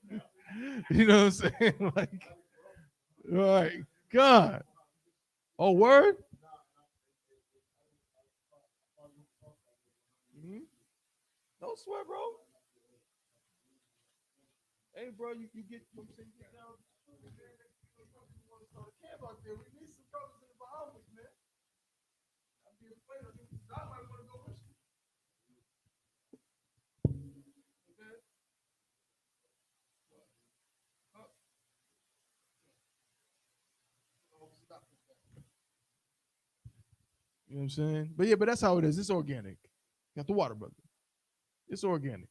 you know what I'm saying? Like, right. God. Oh, word? Mm-hmm. No sweat, bro. Hey, bro, you get, you get down. Start a camp out there. We need some brothers in the Bahamas, man. I'd be afraid of this. I might want to go with you. Okay? You know what I'm saying? But yeah, but that's how it is. It's organic. Got the water, brother. It's organic.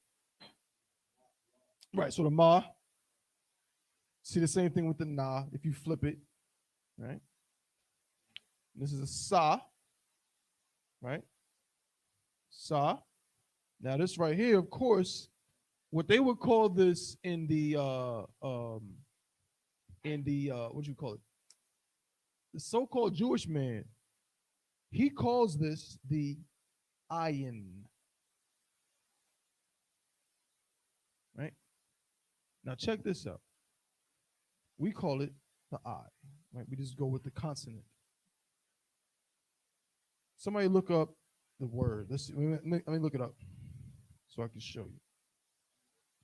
Right. So the ma. See the same thing with the na if you flip it. Right. This is a sa. Right. Sa. Now this right here, of course, what they would call this in the what do you call it? The so-called Jewish man, he calls this the ayin. Right? Now check this out. We call it the I. Right? We just go with the consonant. Somebody look up the word. Let's see. Let me look it up so I can show you.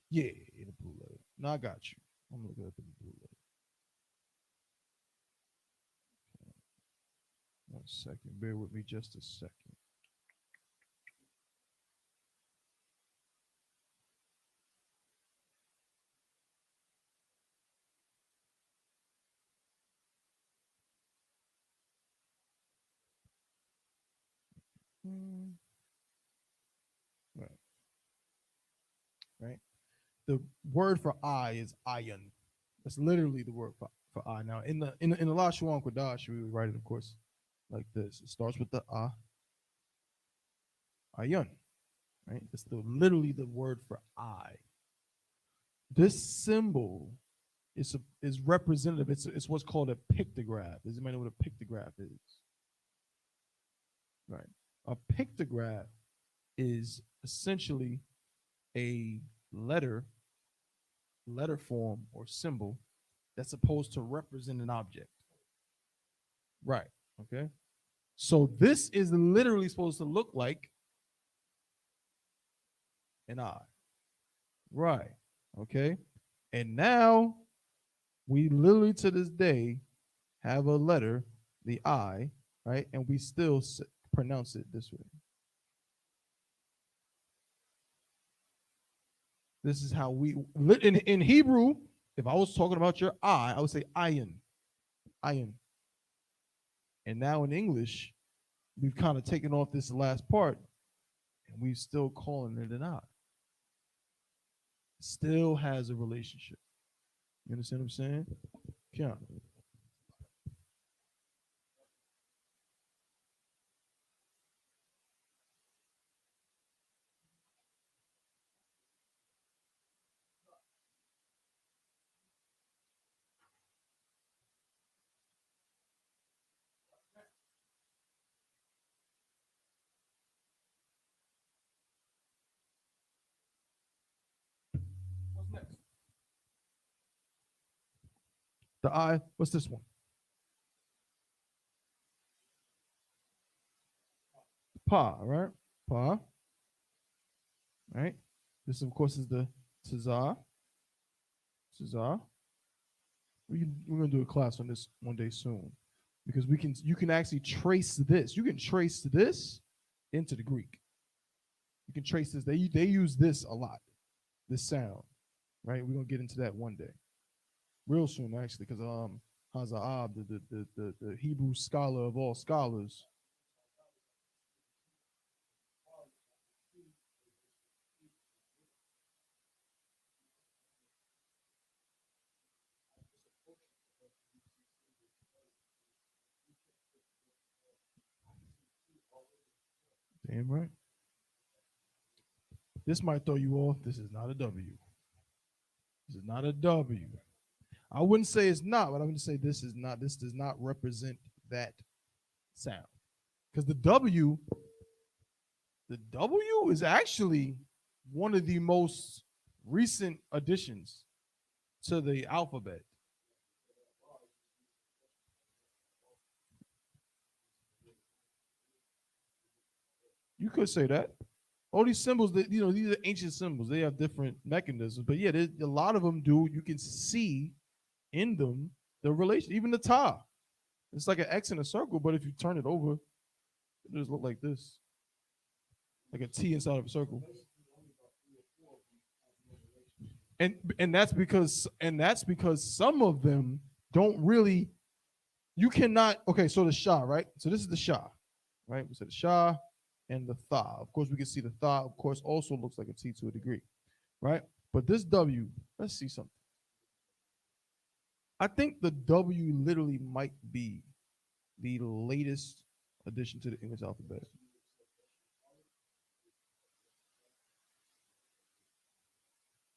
Yeah, in the blue letter. No, I got you. I'm looking at the blue letter. 1 second. Bear with me just a second. Right. Right. The word for I is ayin. That's literally the word for I. Now in the Lashawan Qadash, we would write it, of course, like this. It starts with the ayin. Right? It's literally the word for I. This symbol is representative. It's what's called a pictograph. Does anybody know what a pictograph is? Right. A pictograph is essentially a letter form or symbol that's supposed to represent an object. Right. Okay. So this is literally supposed to look like an eye. Right. Okay. And now we literally to this day have a letter, the I, right? And we still pronounce it this way. This is how we, in Hebrew, if I was talking about your I would say ayin. Ayin. And now in English, we've kind of taken off this last part and we're still calling it an I. Still has a relationship. You understand what I'm saying? Yeah. What's next? The I, what's this one? Pa, right? Pa. Right? This, of course, is the Tazar. Tazar. We're gonna do a class on this one day soon. Because you can actually trace this. You can trace this into the Greek. You can trace this. They use this a lot, this sound. Right? We're gonna get into that one day. Real soon, actually, because Haza'ab, the Hebrew scholar of all scholars. Damn right. This might throw you off. This is not a W. This is not a W. I wouldn't say it's not, but I'm going to say this does not represent that sound. Because the W is actually one of the most recent additions to the alphabet. You could say that. All these symbols, these are ancient symbols. They have different mechanisms, but yeah, a lot of them do. You can see in them the relation, even the ta. It's like an X in a circle, but if you turn it over, it just look like this, like a T inside of a circle. And that's because some of them don't really. You cannot. Okay, so the Shah, right? So this is the Shah, right? We said the Shah. and the tha. Of course, we can see the tha, of course, also looks like a T to a degree, right? But this W, let's see something. I think the W literally might be the latest addition to the English alphabet.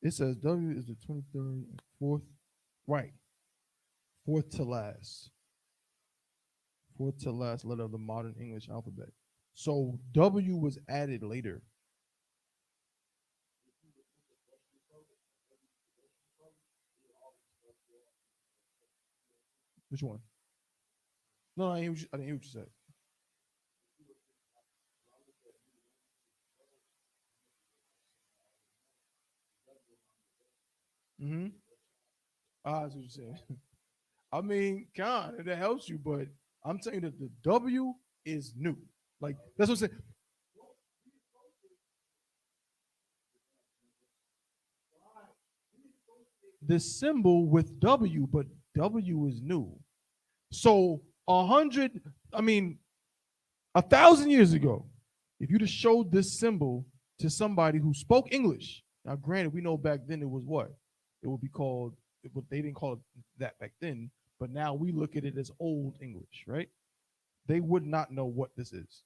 It says W is the 23rd, fourth, right, fourth to last letter of the modern English alphabet. So W was added later. Which one? No, I didn't hear what you said. Mm-hmm. That's what you're saying. I mean, kind of, that helps you, but I'm telling you that the W is new. Like, that's what I'm saying. The symbol with W, but W is new. So 100, I mean, 1,000 years ago, if you just showed this symbol to somebody who spoke English, now granted, we know back then it was what? It would be called, but they didn't call it that back then, but now we look at it as old English, right? They would not know what this is.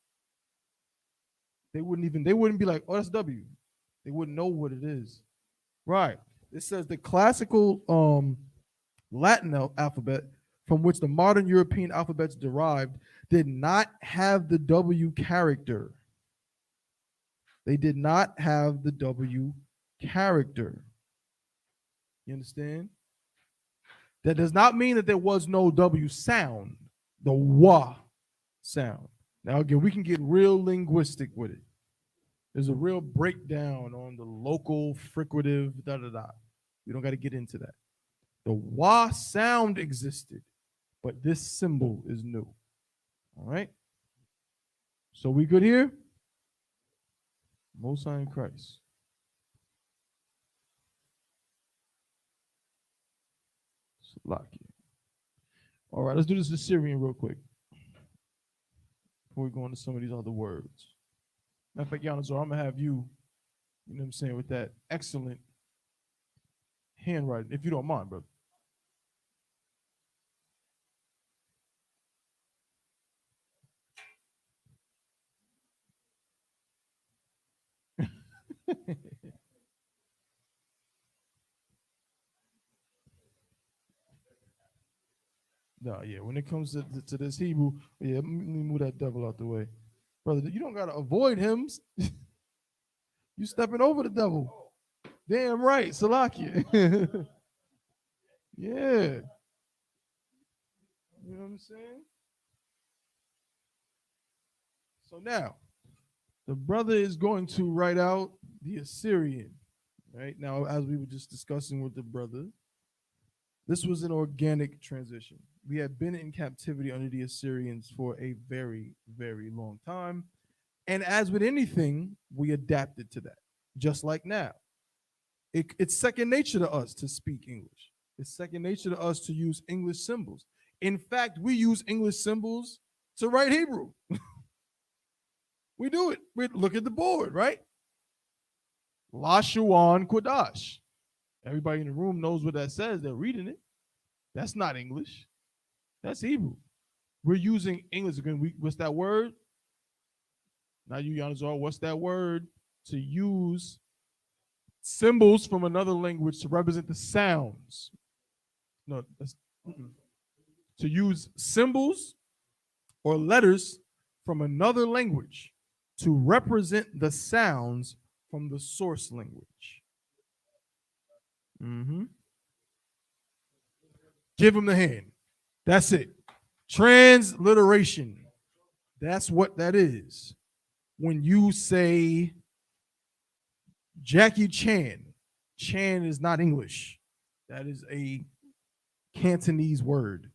They wouldn't be like, oh, that's W. They wouldn't know what it is. Right. It says the classical Latin alphabet from which the modern European alphabets derived did not have the W character. They did not have the W character. You understand? That does not mean that there was no W sound, the wa sound. Now, again, we can get real linguistic with it. There's a real breakdown on the local fricative, da da da. We don't got to get into that. The wa sound existed, but this symbol is new. All right? So we good here? Most High in Christ. Salakia. All right, let's do this Assyrian real quick before we go into some of these other words. Matter of fact, Yanazar, I'm going to have you, you know what I'm saying, with that excellent handwriting, if you don't mind, brother. No, yeah, when it comes to this Hebrew, yeah, let me move that devil out the way. Brother, you don't got to avoid him. You stepping over the devil. Damn right, Salakia. Yeah. You know what I'm saying? So now, the brother is going to write out the Assyrian. Right now, as we were just discussing with the brother, this was an organic transition. We had been in captivity under the Assyrians for a very, very long time. And as with anything, we adapted to that, just like now. It's second nature to us to speak English. It's second nature to us to use English symbols. In fact, we use English symbols to write Hebrew. We do it. We look at the board, right? Lashawan Qadash. Everybody in the room knows what that says. They're reading it. That's not English. That's Hebrew. We're using English again. What's that word? Now you Yanazar, what's that word? To use symbols from another language to represent the sounds. No, to use symbols or letters from another language to represent the sounds from the source language. Mm-hmm. Give him the hand. That's it. Transliteration. That's what that is. When you say Jackie Chan, Chan is not English. That is a Cantonese word.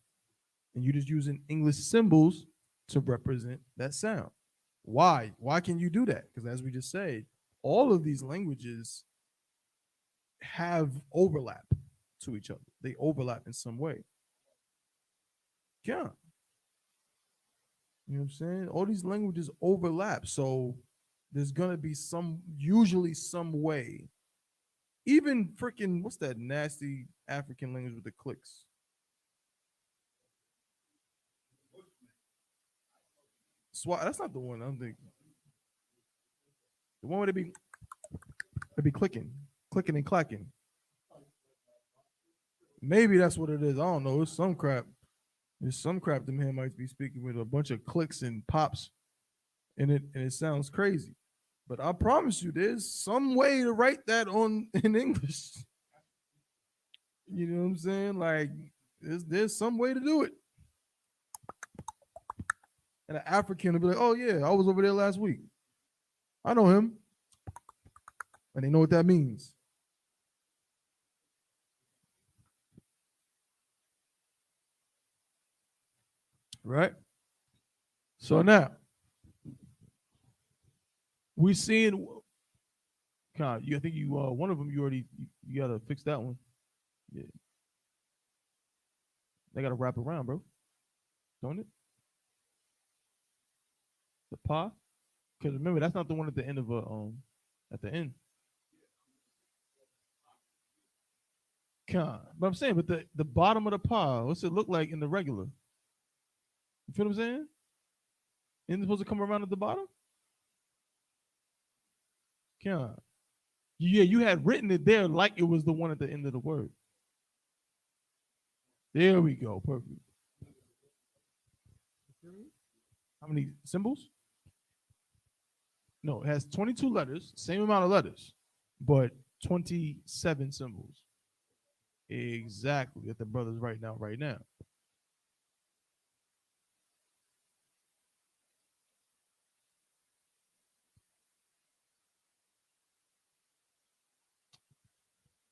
And you're just using English symbols to represent that sound. Why? Why can you do that? Because as we just said, all of these languages have overlap to each other. They overlap in some way. Yeah. You know what I'm saying? All these languages overlap. So there's gonna be usually some way. Even freaking, what's that nasty African language with the clicks? That's not the one I'm thinking. The one where they be clicking and clacking. Maybe that's what it is. I don't know. It's some crap. There's some crap them Hamites be speaking with a bunch of clicks and pops in it, and it sounds crazy. But I promise you, there's some way to write that on in English. You know what I'm saying? Like, there's some way to do it. And an African will be like, "Oh yeah, I was over there last week. I know him," and they know what that means. Right? So now we seeing. God, I think you one of them you already you gotta fix that one. Yeah, they gotta wrap around, bro. Don't it? The pa, because remember that's not the one at the end of a at the end. God, but I'm saying, but the bottom of the pa, what's it look like in the regular? You feel what I'm saying? Isn't it supposed to come around at the bottom? God, yeah, you had written it there like it was the one at the end of the word. There we go, perfect. How many symbols? No, it has 22 letters, same amount of letters, but 27 symbols. Exactly, that the brother's right now, right now.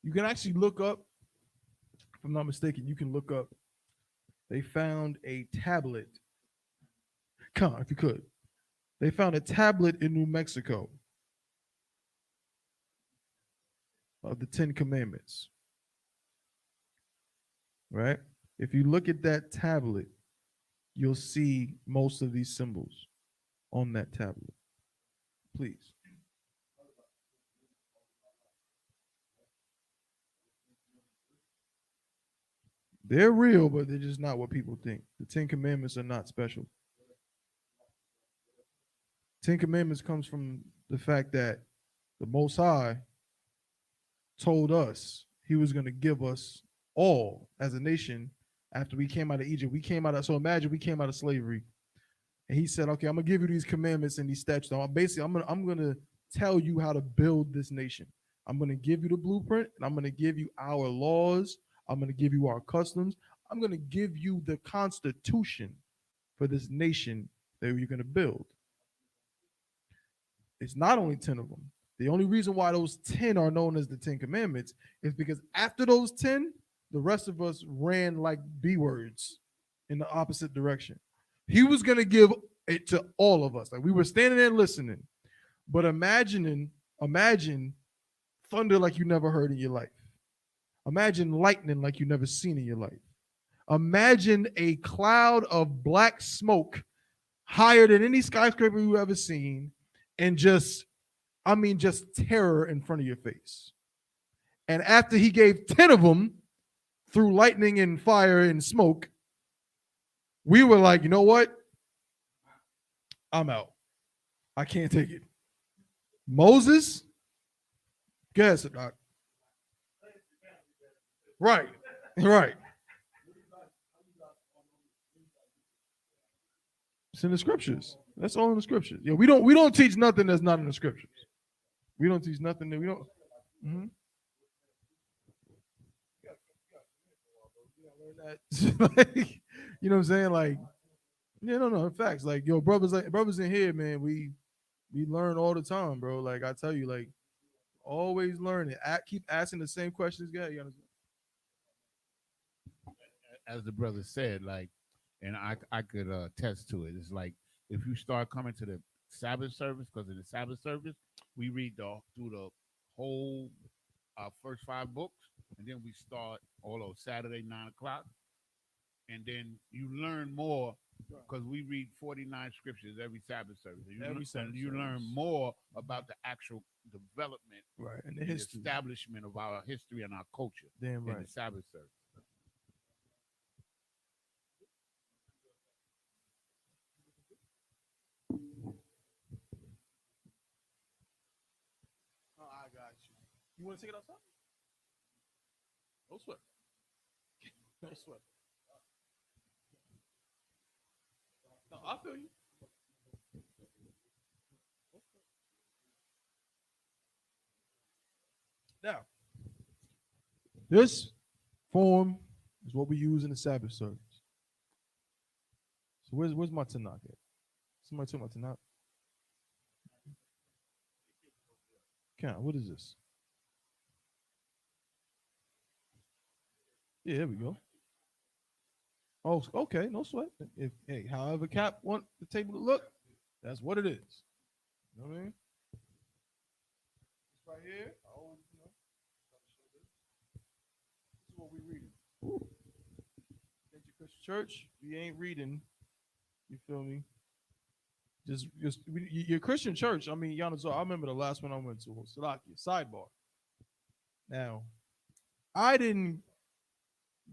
You can actually look up, if I'm not mistaken, you can look up. They found a tablet. Come on, if you could. They found a tablet in New Mexico of the Ten Commandments. Right? If you look at that tablet, you'll see most of these symbols on that tablet. Please. They're real, but they're just not what people think. The Ten Commandments are not special. Ten Commandments comes from the fact that the Most High told us he was going to give us all as a nation after we came out of Egypt. We came out of, so imagine we came out of slavery. And he said, okay, I'm going to give you these commandments and these statutes. Basically, I'm gonna tell you how to build this nation. I'm going to give you the blueprint, and I'm going to give you our laws. I'm going to give you our customs. I'm going to give you the constitution for this nation that you're going to build. It's not only 10 of them. The only reason why those 10 are known as the 10 commandments is because after those 10, the rest of us ran like B words in the opposite direction. He was going to give it to all of us. Like, we were standing there listening, but imagine thunder like you never heard in your life. Imagine lightning like you never seen in your life. Imagine a cloud of black smoke higher than any skyscraper you've ever seen, and just terror in front of your face. And after he gave 10 of them through lightning and fire and smoke, we were like, you know what? I'm out. I can't take it. Moses? Guess it, Doc. Right. Right. It's in the scriptures. That's all in the scriptures. Yeah, we don't teach nothing that's not in the scriptures. We don't teach nothing that we don't. Mm-hmm. Like, you know what I'm saying? Like, yeah, no, facts. Like, yo, brothers in here, man. We learn all the time, bro. Like, I tell you, like, always learning. Keep asking the same questions, guys. You understand? As the brother said, like, and I could attest to it. It's like if you start coming to the Sabbath service, because in the Sabbath service we read through the whole first 5 books, and then we start all on Saturday 9 o'clock, and then you learn more because we read 49 scriptures every Sabbath service. Every Sabbath You learn service. more about the actual development Right, and the and history. establishment of our history and our culture Damn in right. the Sabbath service. Oh, I got you. You want to take it outside? No sweat. No sweat. No, I feel you. Now, this form is what we use in the Sabbath service. So where's my Tanakh at? Somebody took my Tanakh. Count. What is this? Yeah, there we go. Oh, okay, no sweat. If hey, however Cap want the table to look, that's what it is. You know what I mean? It's right here. I always, this is what we reading. At your Christian church, we ain't reading. You feel me? Your Christian church. I mean, Yanazo, I remember the last one I went to was Salakia. Sidebar. Now, I didn't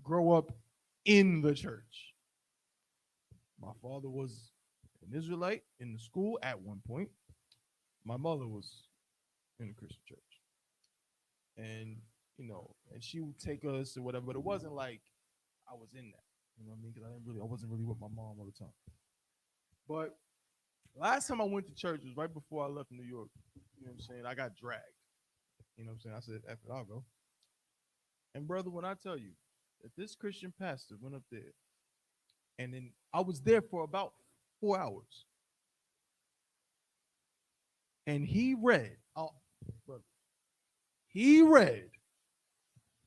grow up in the church. My father was an Israelite in the school at one point. My mother was in the Christian church. And, and she would take us or whatever, but it wasn't like I was in that. You know what I mean? Because I wasn't really with my mom all the time. But last time I went to church was right before I left New York. You know what I'm saying? I got dragged. You know what I'm saying? I said, F it, I'll go. And brother, when I tell you that this Christian pastor went up there, and then I was there for about 4 hours. And he read, brother, he read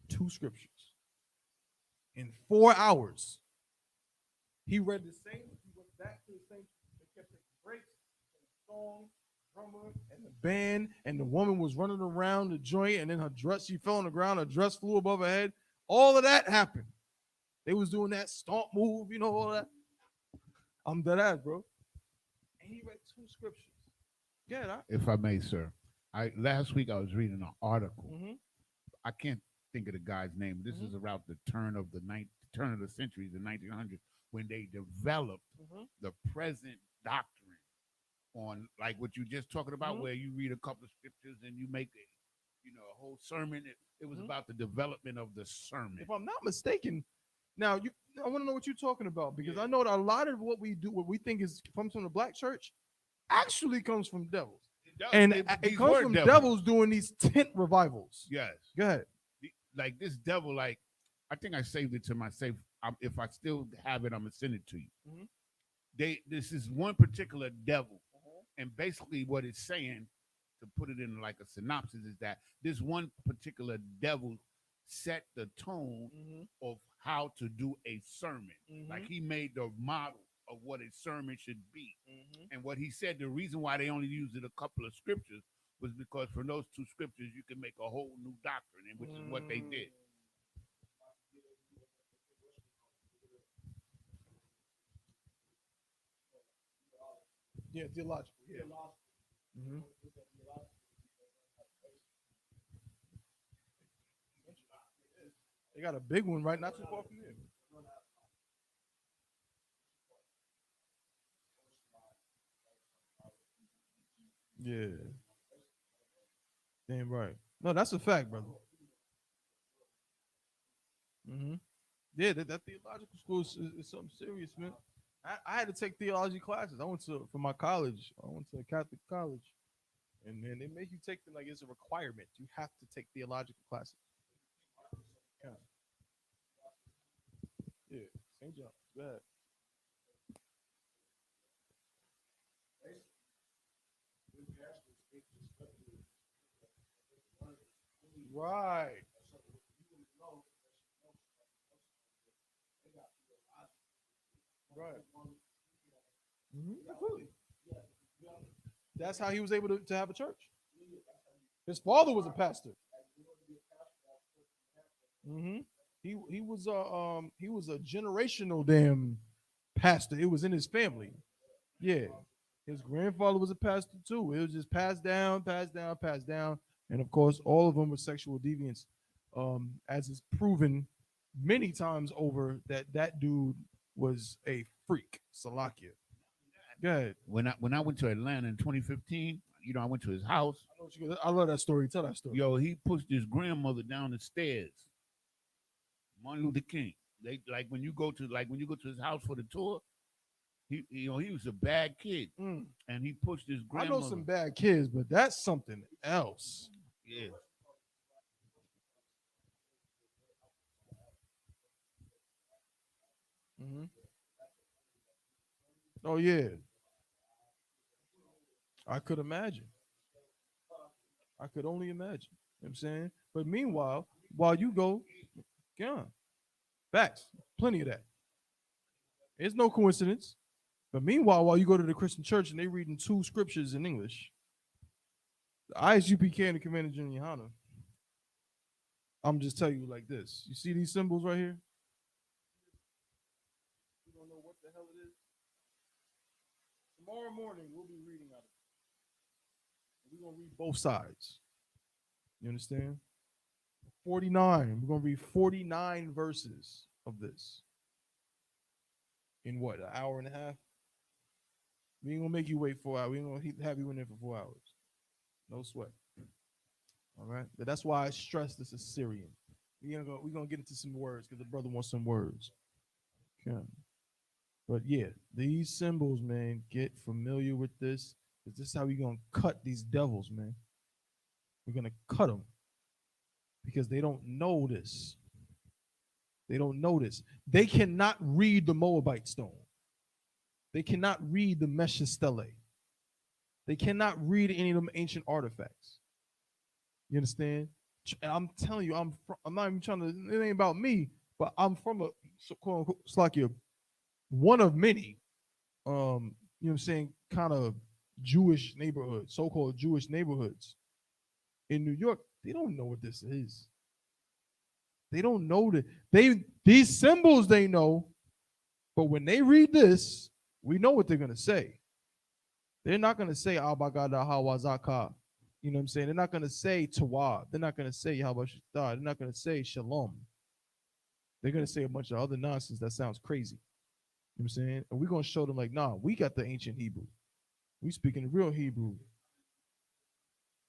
2 scriptures in 4 hours. He read the same, he went back to the same, they kept taking breaks, the song, drummer, and the band, and the woman was running around the joint, and then her dress, she fell on the ground, her dress flew above her head. All of that happened. They was doing that stomp move, all that. I'm dead ass, bro. And he read 2 scriptures. Yeah, If I may, sir. Last week I was reading an article. Mm-hmm. I can't think of the guy's name. This is around the turn of the century, the 1900s, when they developed the present doctrine on like what you just talking about, where you read a couple of scriptures and you make a whole sermon. It was about the development of the sermon. If I'm not mistaken, now I want to know what you're talking about, because I know that a lot of what we do, what we think is comes from the black church, actually comes from devils. It comes from devils doing these tent revivals. Yes. Go ahead. Like this devil, like I think I saved it to my safe. If I still have it, I'm gonna send it to you. This is one particular devil, and basically what it's saying, to put it in like a synopsis, is that this one particular devil set the tone of how to do a sermon. Like he made the model of what a sermon should be. And what he said, the reason why they only used it a couple of scriptures was because from those 2 scriptures you can make a whole new doctrine, and which is what they did. Yeah, theological. Yeah. They got a big one right not too far from here. Yeah. Damn right. No, that's a fact, brother. Yeah, that theological school is something serious, man. I had to take theology classes. For my college. I went to a Catholic college, and man, they make you take them like it's a requirement. You have to take theological classes. Yeah, yeah. St. John. Go ahead. Right. Right. Completely. That's how he was able to have a church. His father was a pastor. He was a generational damn pastor. It was in his family. Yeah. His grandfather was a pastor too. It was just passed down, passed down, passed down. And of course, all of them were sexual deviants. As is proven many times over that dude was a freak. Salakia. Go ahead. When I went to Atlanta in 2015, I went to his house. I love that story. Tell that story. Yo, he pushed his grandmother down the stairs. Martin Luther King. They when you go to his house for the tour, he was a bad kid, and he pushed his grandmother. I know some bad kids, but that's something else. Yeah. Mm-hmm. Oh yeah, I could imagine. I could only imagine. You know what I'm saying? But meanwhile, while you go, yeah, facts, plenty of that. It's no coincidence. But meanwhile, while you go to the Christian church and they reading 2 scriptures in English, the Isupk and the Commander Junior Hana, I'm just telling you like this. You see these symbols right here? You don't know what the hell it is? Tomorrow morning, we'll be reading out of it. We're going to read both sides. You understand? 49. We're going to read 49 verses of this. In what, an hour and a half? We ain't going to make you wait 4 hours. We ain't going to have you in there for 4 hours. No sweat. All right? But that's why I stress this is Syrian. We're going to get into some words because the brother wants some words. Okay. But yeah, these symbols, man, get familiar with this. Because this is how we're going to cut these devils, man. We're going to cut them. Because they don't know this. They don't know this. They cannot read the Moabite stone. They cannot read the Mesha Stele. They cannot read any of them ancient artifacts. You understand? And I'm telling you, I'm not even trying to, it ain't about me, but I'm from a, quote unquote, Slakia, one of many, you know what I'm saying, kind of Jewish neighborhoods, so-called Jewish neighborhoods in New York. They don't know what this is. They don't know that. These symbols they know, but when they read this, we know what they're going to say. They're not going to say Abagada Hawazaka. You know what I'm saying? They're not going to say Tawab. They're not going to say Yahweh. They're not going to say Shalom. They're going to say a bunch of other nonsense that sounds crazy. You know what I'm saying? And we're going to show them like, nah, we got the ancient Hebrew. We speaking the real Hebrew.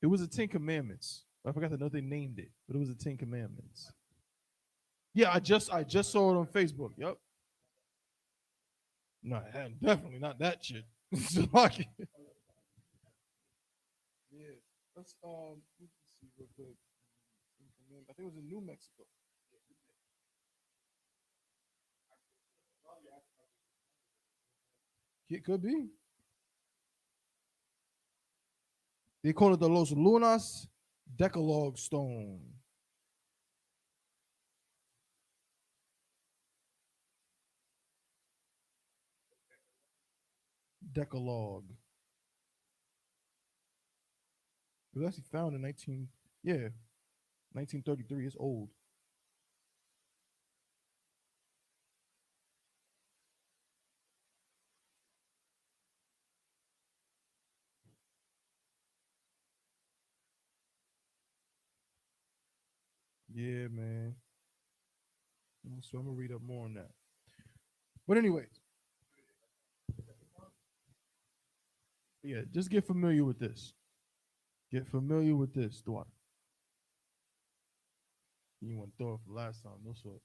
It was the 10 Commandments. I forgot to know they named it, but it was the 10 Commandments. Yeah, I just saw it on Facebook. Yep. No, definitely not that shit. Yeah. Let's see real quick. I think it was in New Mexico. It could be. They call it the Los Lunas Decalogue Stone. Decalogue. It was actually found in 1933. It's old. Yeah, man. So I'm gonna read up more on that. But anyways, yeah, just get familiar with this. Get familiar with this, Dwight. You want to throw it for last time, no sweat.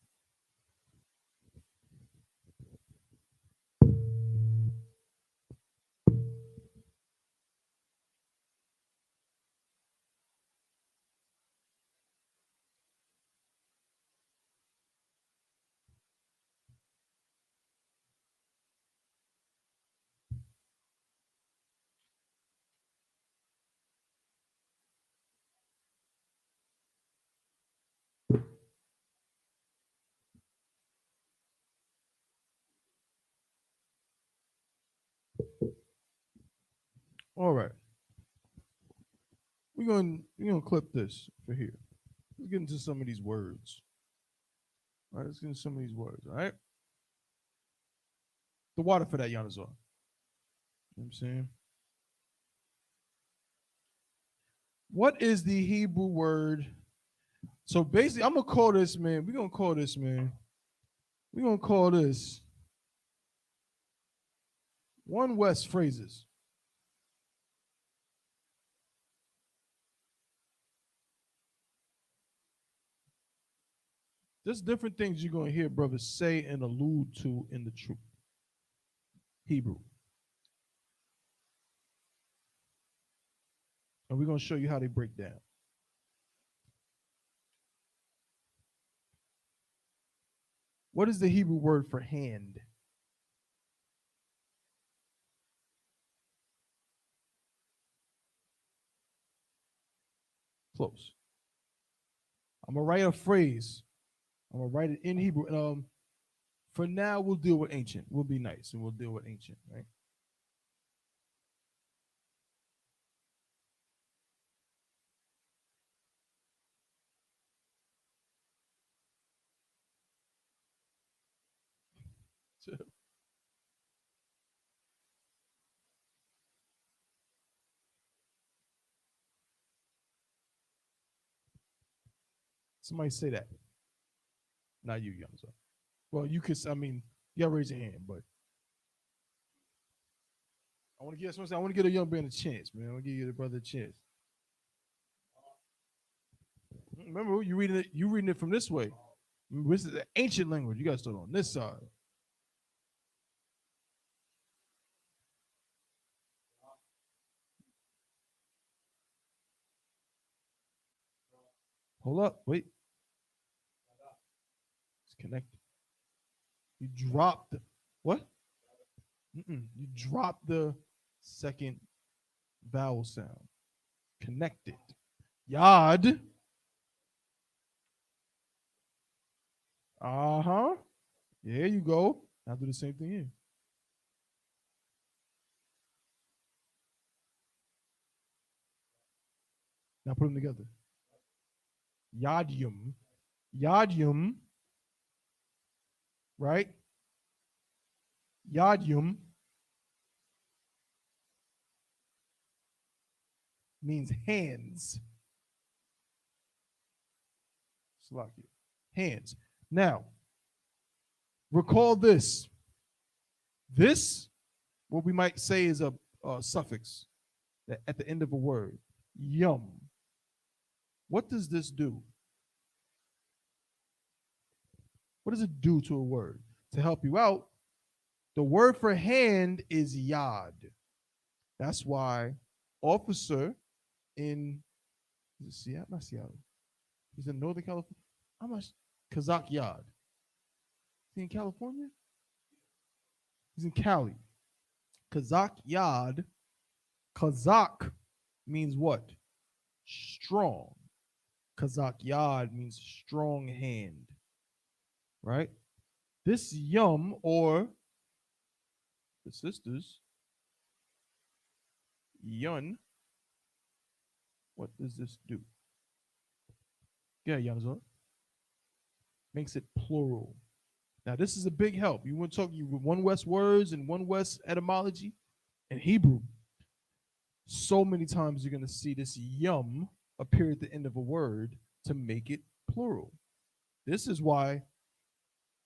All right. We're gonna clip this for here. Let's get into some of these words. All right, let's get into some of these words. All right. the water for that, Yanazor. You know what I'm saying? What is the Hebrew word? So basically, I'm gonna call this, man. We're gonna call this, man. We're gonna call this One West phrases. There's different things you're gonna hear brothers say and allude to in the truth. Hebrew. And we're gonna show you how they break down. What is the Hebrew word for hand? Close. I'm gonna write a phrase. I'm gonna write it in Hebrew. For now, we'll deal with ancient. We'll be nice and we'll deal with ancient, right? Somebody say that. Not you, young son. Well, you could. I mean, you gotta raise your hand, but I want to get. I want to get a young man a chance, man. I want to give you the brother a chance. Remember, you reading it. You reading it from this way. This is an ancient language. You got to start on this side. Hold up. Wait. It's connected. You dropped what? You dropped the second vowel sound. Connected. Yod. Uh-huh. There you go. I'll do the same thing here. Now put them together. Yadium. Yadium. Right? Yadium means hands. Slakia. Hands. Now, recall this. This, what we might say is a suffix that at the end of a word. Yum. What does this do? What does it do to a word? To help you out, the word for hand is yad. That's why officer in Seattle, not Seattle. He's in Northern California. How much? Kazakh yad. Is he in California? He's in Cali. Kazakh yad. Kazakh means what? Strong. Kazakh yad means strong hand. Right? This yum or the sisters, yun, what does this do? Yeah, Yanzor. Makes it plural. Now, this is a big help. You want to talk with One West words and One West etymology and Hebrew. So many times you're going to see this yum appear at the end of a word to make it plural. This is why.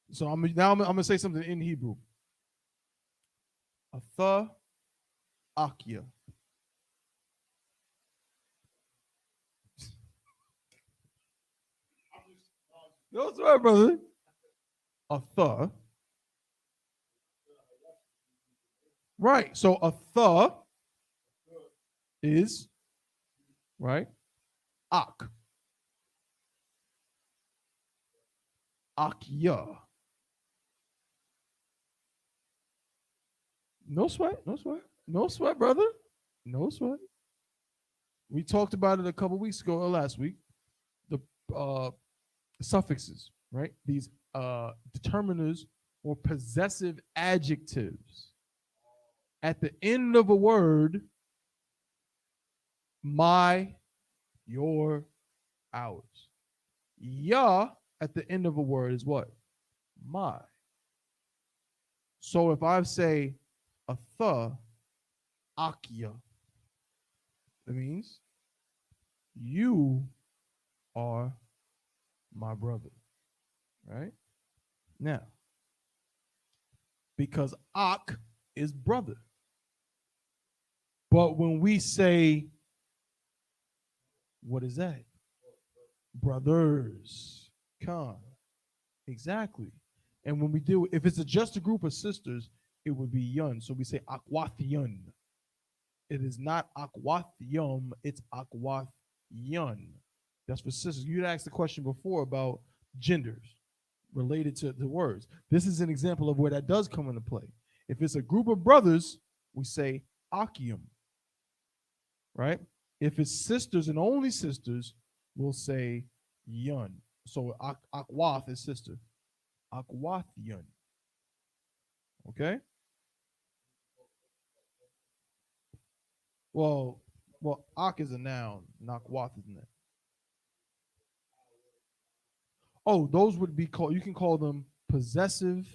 So I'm going to say something in Hebrew. Atha Akya. That's right, brother. Atha. Right. So Atha is right. Ak. Akya. No sweat. No sweat. No sweat, brother. No sweat. We talked about it a couple weeks ago or last week. The suffixes, right? These determiners or possessive adjectives at the end of a word. My, your, ours. Ya at the end of a word is what? My. So if I say a th, akia, that means you are my brother, right? Now, because ak is brother. But when we say, what is that? Brothers. Come. Exactly. And when we do, if it's just a group of sisters, it would be yun. So we say akwathiyun. It is not akwathiyum, it's akwathiyun. That's for sisters. You'd asked the question before about genders related to the words. This is an example of where that does come into play. If it's a group of brothers, we say akium, right? If it's sisters and only sisters, we'll say yun. So akwath is sister. Akwathiyun. Okay? Well, ak is a noun, nakwath is a noun. Oh, those would be called, you can call them possessive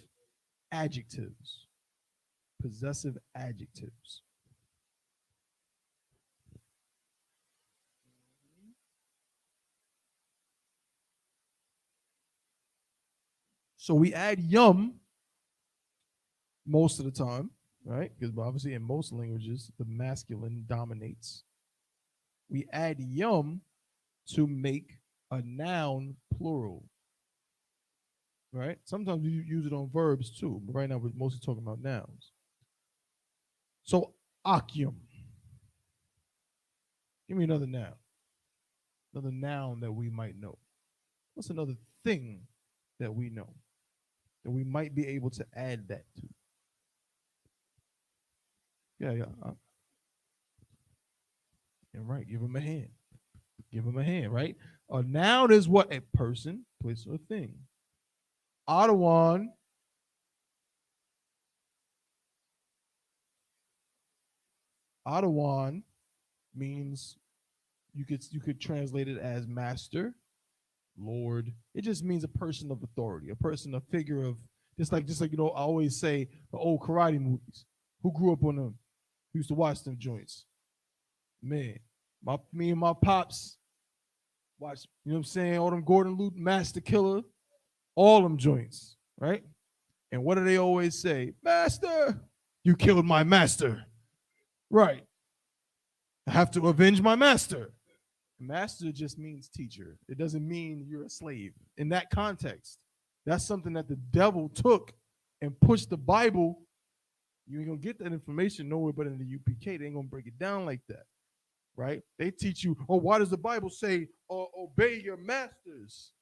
adjectives. Possessive adjectives. So we add yum most of the time, right? Because obviously in most languages, the masculine dominates. We add yum to make a noun plural, right? Sometimes you use it on verbs too, but right now we're mostly talking about nouns. So akyum. Give me another noun. Another noun that we might know. What's another thing that we know that we might be able to add that to? Yeah. And right, give him a hand. Give him a hand, right? A noun is what? A person, place, or thing. Adawan. Adawan means you could translate it as master, Lord. It just means a person of authority, a person, a figure of just like I always say the old karate movies. Who grew up on them? Who used to watch them joints? Man, me and my pops watch. You know what I'm saying? All them Gordon Luke, Master Killer, all them joints, right? And what do they always say? Master, you killed my master. Right. I have to avenge my master. Master just means teacher. It doesn't mean you're a slave. In that context, that's something that the devil took and pushed the Bible. You ain't gonna get that information nowhere but in the UPK. They ain't gonna break it down like that, right? They teach you, oh, why does the Bible say, obey your masters?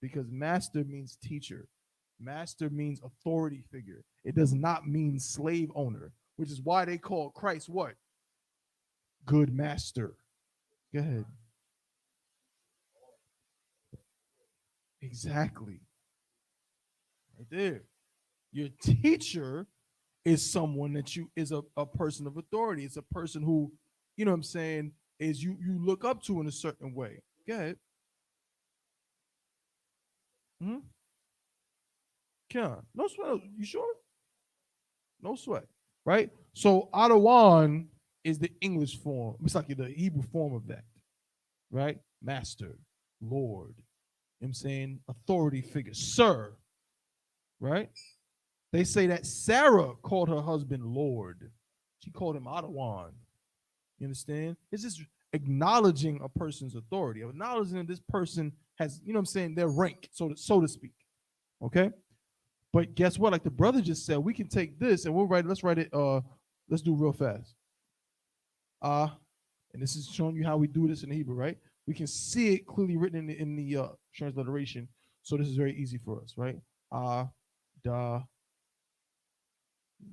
Because master means teacher. Master means authority figure. It does not mean slave owner, which is why they call Christ what? Good master. Go ahead. Exactly. Right there. Your teacher is someone that is a person of authority. It's a person who, you know what I'm saying, is you look up to in a certain way. Go ahead. Hmm? No sweat. You sure? No sweat. Right? So Adawan is the English form. It's like the Hebrew form of that. Right? Master, Lord. You know what I'm saying? Authority figure. Sir. Right? They say that Sarah called her husband Lord. She called him Adawan. You understand? It's just acknowledging a person's authority, acknowledging that this person has, you know what I'm saying, their rank, so to speak. Okay? But guess what? Like the brother just said, we can take this and let's write it, let's do it real fast. And this is showing you how we do this in Hebrew, right? We can see it clearly written in the transliteration. So this is very easy for us, right? Da,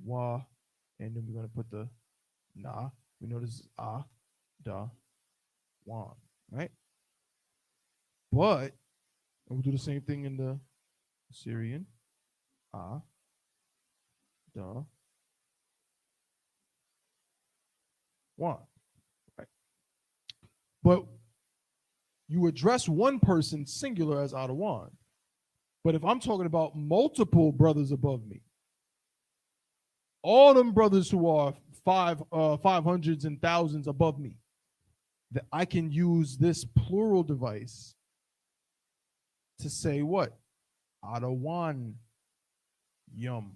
wa, and then we're going to put the na. We know this is da, wan, right? But we'll do the same thing in the Syrian. Da, wan, right? But you address one person singular as Adawan. But if I'm talking about multiple brothers above me, all them brothers who are 500s and thousands above me, that I can use this plural device to say what? Adawan yum.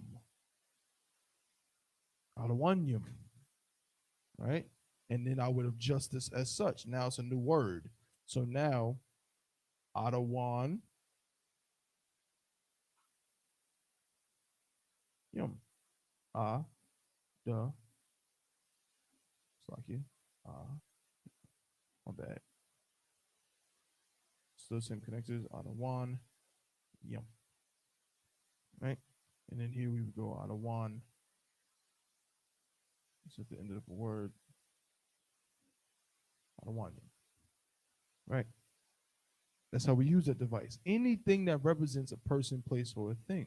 Adawan yum. Right? And then I would adjust this as such. Now it's a new word. So now Adawan yum. Ah, duh. Slacky. My bad. Still same connectors. Adawan yum. Right? And then here we would go Adawan. It's at the end of the word. Adawan yum. Right? That's how we use that device. Anything that represents a person, place, or a thing,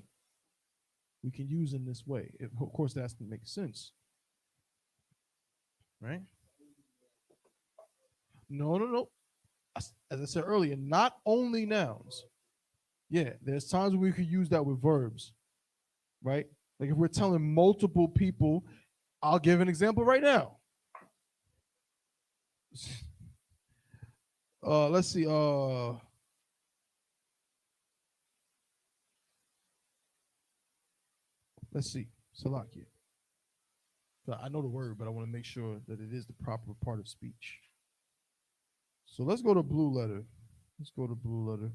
we can use in this way. Of course, that has to make sense. Right? No. As I said earlier, not only nouns. Yeah, there's times when we could use that with verbs. Right? Like if we're telling multiple people, I'll give an example right now. Let's see. Let's see. Salakia. I know the word, but I want to make sure that it is the proper part of speech. So let's go to blue letter. Let's go to blue letter.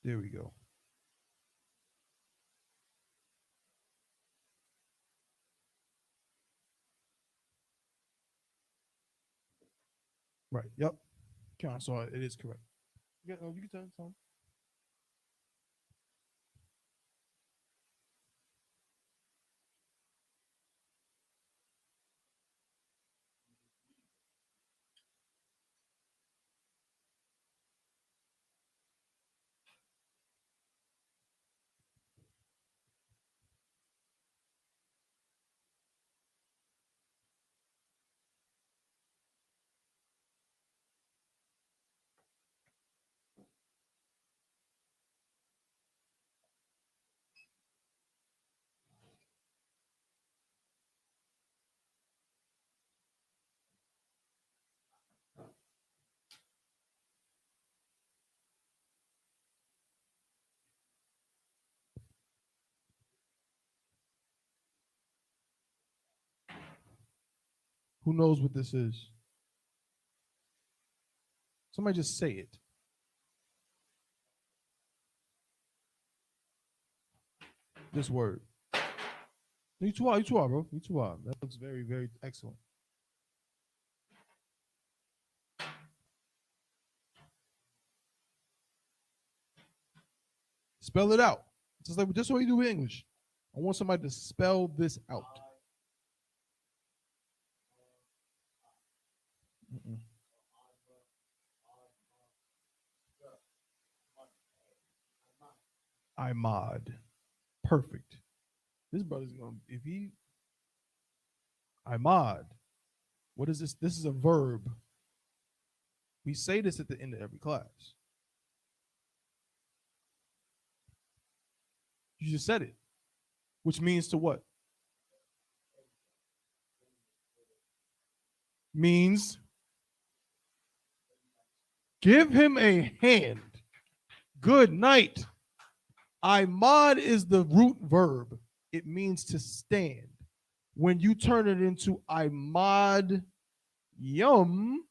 There we go. Right. Yep. Okay, so it is correct. You can tell it's on. Who knows what this is? Somebody just say it. This word. You too hard, bro. You too hard. That looks very, very excellent. Spell it out. Just like just what you do with English. I want somebody to spell this out. Mm-mm. Imad. Perfect. This brother's gonna if he Imad. What is this? This is a verb. We say this at the end of every class. You just said it. Which means to what? Means give him a hand. Good night. Imad is the root verb. It means to stand. When you turn it into Imad yum,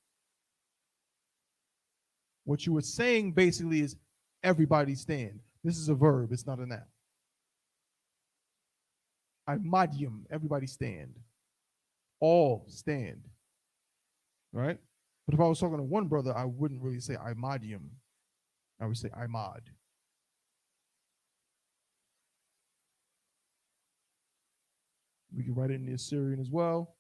what you were saying basically is everybody stand. This is a verb, it's not a noun. Imad yum, everybody stand. All stand. Right? But if I was talking to one brother, I wouldn't really say Imad yum. I would say Imad. We can write it in the Assyrian as well.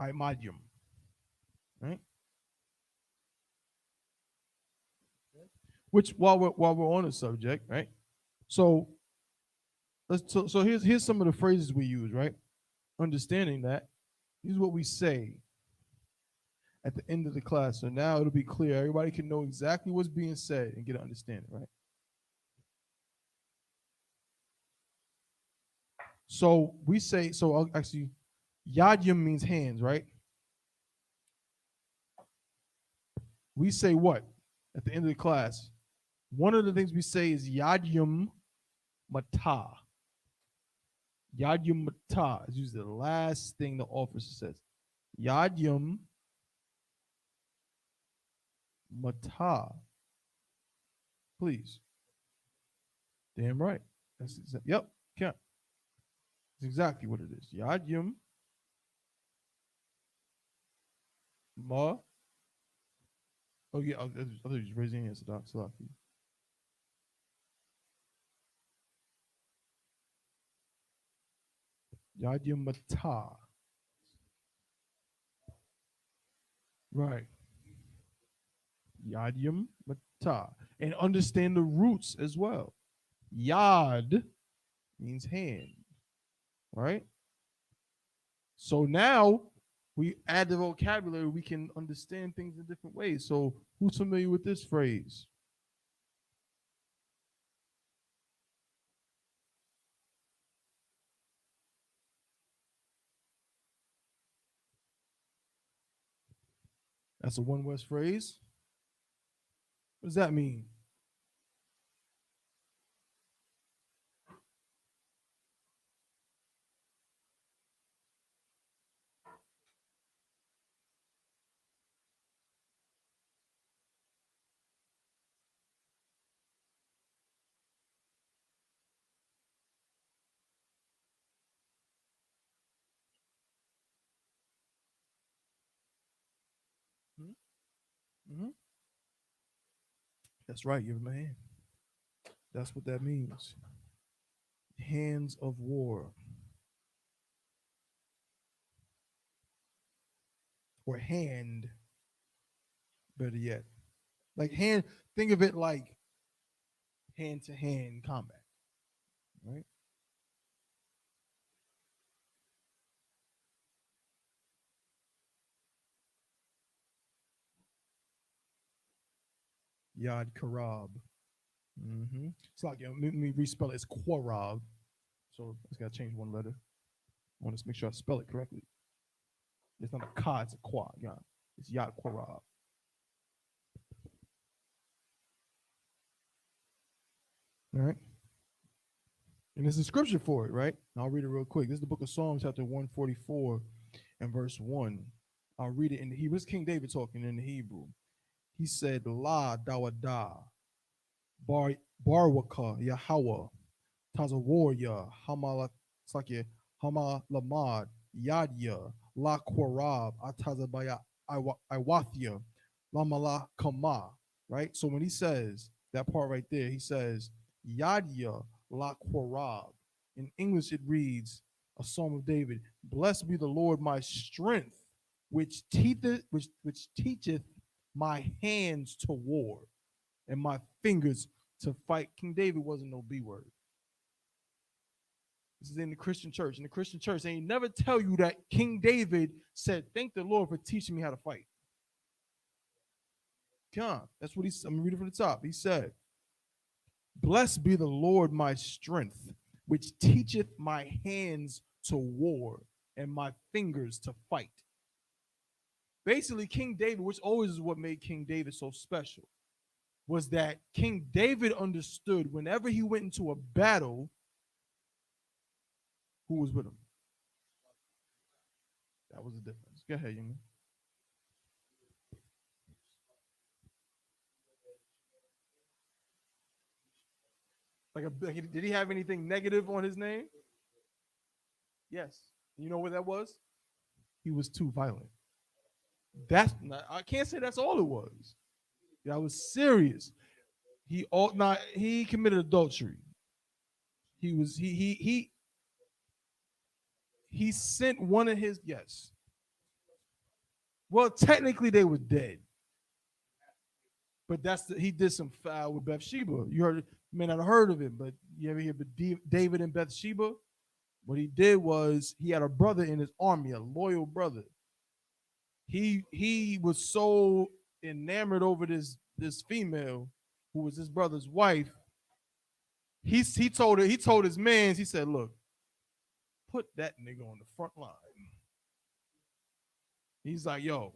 Imadium. Right? Which while we're on the subject, right? So so here's some of the phrases we use, right? Understanding that. Here's what we say at the end of the class. So now it'll be clear. Everybody can know exactly what's being said and get an understanding, right? So we say, actually, Yadyum means hands, right? We say what at the end of the class? One of the things we say is Yadyum Mata. Yadyum Mata is usually the last thing the officer says. Yadyum Mata. Please. Damn right. Yep. Yeah. That's exactly what it is. Yadyum Ma. Oh yeah. I thought you was raising your hands, Salaki. Yadyum Mata. Right. Yadyum Mata. And understand the roots as well. Yad means hand. Right? So now we add the vocabulary, we can understand things in different ways. So who's familiar with this phrase? That's a one West phrase. What does that mean? Mm-hmm. That's right. Give him a hand. That's what that means. Hands of war. Or hand, better yet. Like hand, think of it like hand to hand combat. Right? Yad Karab. Mm-hmm. It's like, let me respell it. It's Quarab. So I just got to change one letter. I want to make sure I spell it correctly. It's not a ka, it's a qua. Yeah. It's Yad Quarab. All right. And there's a scripture for it, right? I'll read it real quick. This is the book of Psalms, chapter 144 and verse 1. I'll read it in the Hebrew. It's King David talking in the Hebrew. He said, La Dawada, Barwaka, Yahweh, Tazawarya, Hamala Sakya, Hama Lamad, Yadya, La Quarab, Atazabaya, Iwathia, Lamala Kama, right? So when he says that part right there, he says, Yadya, La Quarab. In English, it reads, a Psalm of David, blessed be the Lord my strength, which teacheth my hands to war and my fingers to fight. King David wasn't no B word. This is in the Christian church. In the Christian church, they never tell you that King David said, thank the Lord for teaching me how to fight. Come on. That's what I'm going to read it from the top. He said, blessed be the Lord my strength, which teacheth my hands to war and my fingers to fight. Basically, King David, which always is what made King David so special, was that King David understood whenever he went into a battle, who was with him. That was the difference. Go ahead, young man. Did he have anything negative on his name? Yes. You know what that was? He was too violent. That's not, I can't say that's all it was. That was serious. He committed adultery. He sent one of his, yes. Well, technically they were dead, but he did some foul with Bathsheba. You heard, you may not have heard of it, but you ever hear of David and Bathsheba? What he did was he had a brother in his army, a loyal brother. He was so enamored over this female who was his brother's wife. He told his mans, he said, look, put that nigga on the front line. He's like, yo,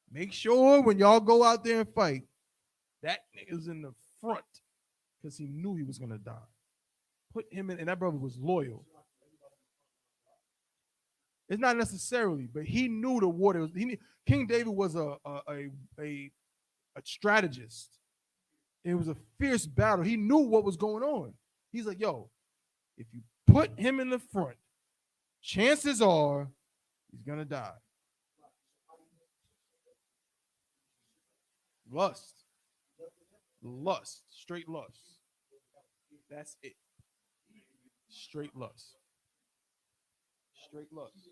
make sure when y'all go out there and fight, that nigga's in the front, because he knew he was gonna die. Put him in, and that brother was loyal. It's not necessarily, but he knew the water was. King David was a strategist. It was a fierce battle. He knew what was going on. He's like, yo, if you put him in the front, chances are he's gonna die. Lust, straight lust. That's it. Straight lust. Straight lust.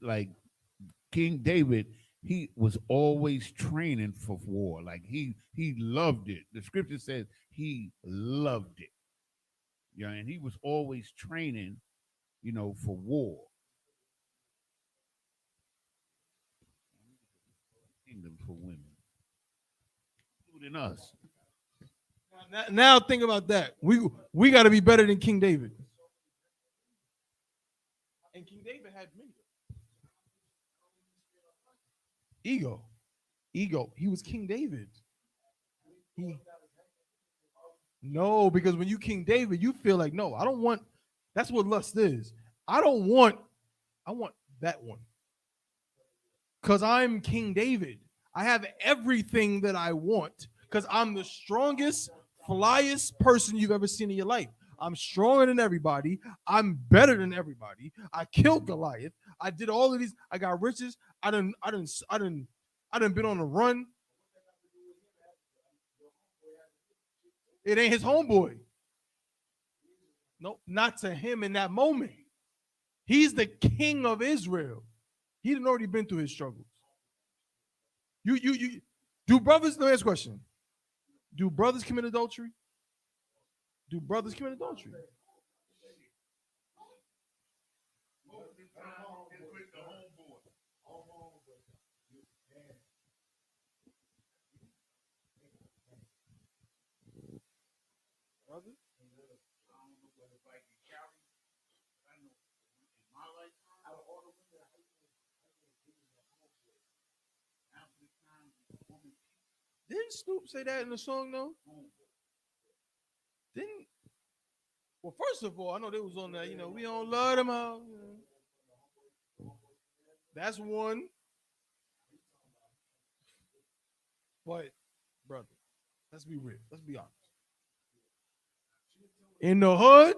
Like King David, he was always training for war. Like he loved it. The scripture says he loved it. Yeah, and he was always training, for war. Kingdom for women, including us. Now think about that. We got to be better than King David. And King David had many. Ego. He was King David. No, because when you King David, you feel like, no, I don't want. That's what lust is. I want that one. Because I'm King David. I have everything that I want. Because I'm the strongest, flyest person you've ever seen in your life. I'm stronger than everybody. I'm better than everybody. I killed Goliath. I did all of these. I got riches. I done been on the run. It ain't his homeboy. Nope, not to him in that moment. He's the king of Israel. He had already been through his struggles. You do brothers, let me ask a question. Do brothers commit adultery? Do brothers commit adultery? Brother? Didn't Snoop say that in the song though? Didn't. Well, first of all, I know they was on that. We don't love them out. That's one. But, brother, let's be real. Let's be honest. In the hood,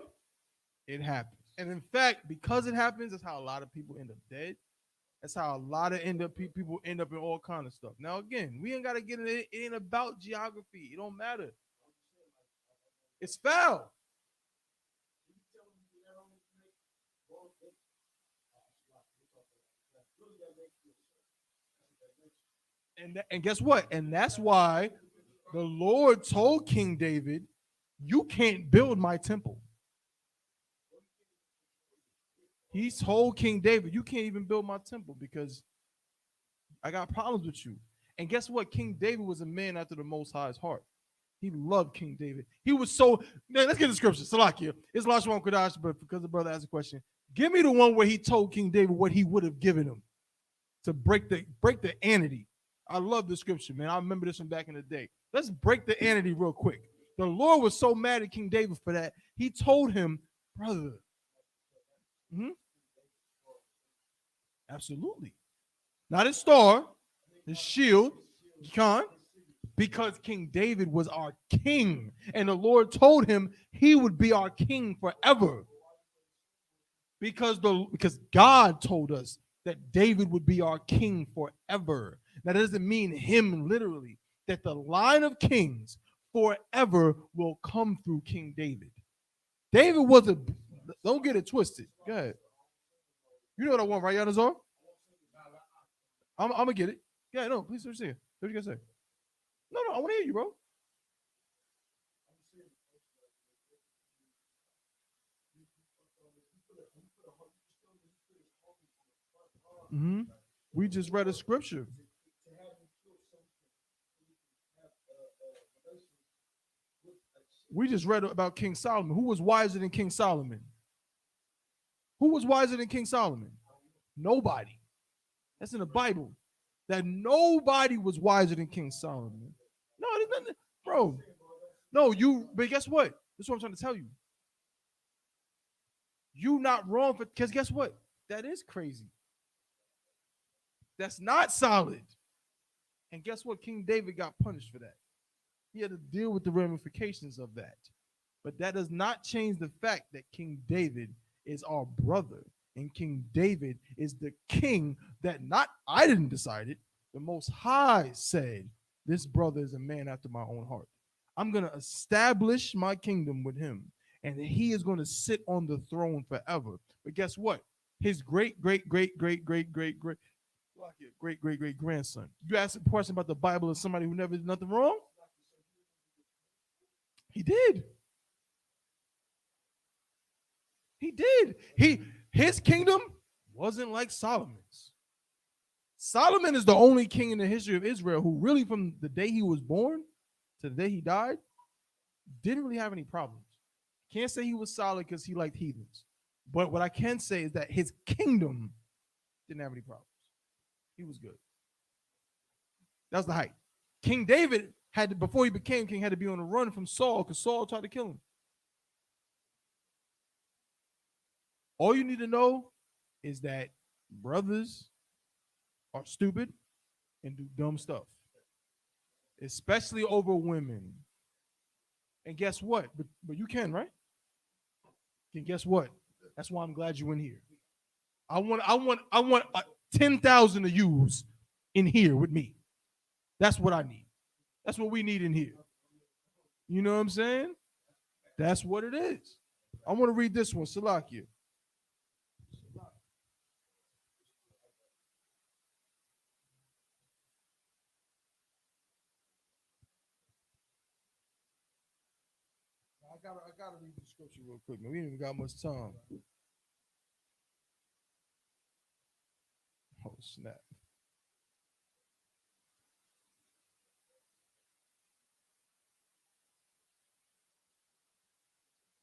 it happens. And in fact, because it happens, that's how a lot of people end up dead. That's how a lot of people end up in all kind of stuff. Now, again, we ain't got to get in it. It ain't about geography. It don't matter. It's foul. And guess what? And that's why the Lord told King David, you can't build my temple. He told King David, you can't even build my temple because I got problems with you. And guess what? King David was a man after the Most High's heart. He loved King David. He was so. Man, let's get the scripture. Salakia. It's Lashawan Qadash, but because the brother asked a question, give me the one where he told King David what he would have given him to break the entity. I love the scripture, man. I remember this from back in the day. Let's break the entity real quick. The Lord was so mad at King David for that. He told him, brother. Absolutely. Not his star, his shield. Con, because King David was our king, and the Lord told him he would be our king forever. Because God told us that David would be our king forever. That doesn't mean him literally, that the line of kings forever will come through King David. David was a, don't get it twisted. Go ahead. You know what I want, right, Yanazar? I'm gonna get it. Yeah, no, please say it. What you gonna say? No, I want to hear you, bro. Mm-hmm. We just read a scripture. We just read about King Solomon. Who was wiser than King Solomon? Who was wiser than King Solomon? Nobody. That's in the Bible. That nobody was wiser than King Solomon. No, there's nothing, bro. No, but guess what? This is what I'm trying to tell you. You not wrong, because guess what? That is crazy. That's not solid. And guess what? King David got punished for that. He had to deal with the ramifications of that. But that does not change the fact that King David is our brother. And King David is the king that not I didn't decide it. The Most High said, this brother is a man after my own heart. I'm going to establish my kingdom with him. And he is going to sit on the throne forever. But guess what? His great grandson. You ask a question about the Bible of somebody who never did nothing wrong? He did. He did. His kingdom wasn't like Solomon's. Solomon is the only king in the history of Israel who really, from the day he was born to the day he died, didn't really have any problems. Can't say he was solid because he liked heathens. But what I can say is that his kingdom didn't have any problems. He was good. That's the height. King David had to, before he became king, had to be on the run from Saul because Saul tried to kill him. All you need to know is that brothers are stupid and do dumb stuff, especially over women. And guess what? But you can, right? And guess what? That's why I'm glad you in here. I want 10,000 of yous in here with me. That's what I need. That's what we need in here. You know what I'm saying? That's what it is. I want to read this one, Salakia. I gotta read the scripture real quick, man. We ain't even got much time. Oh snap.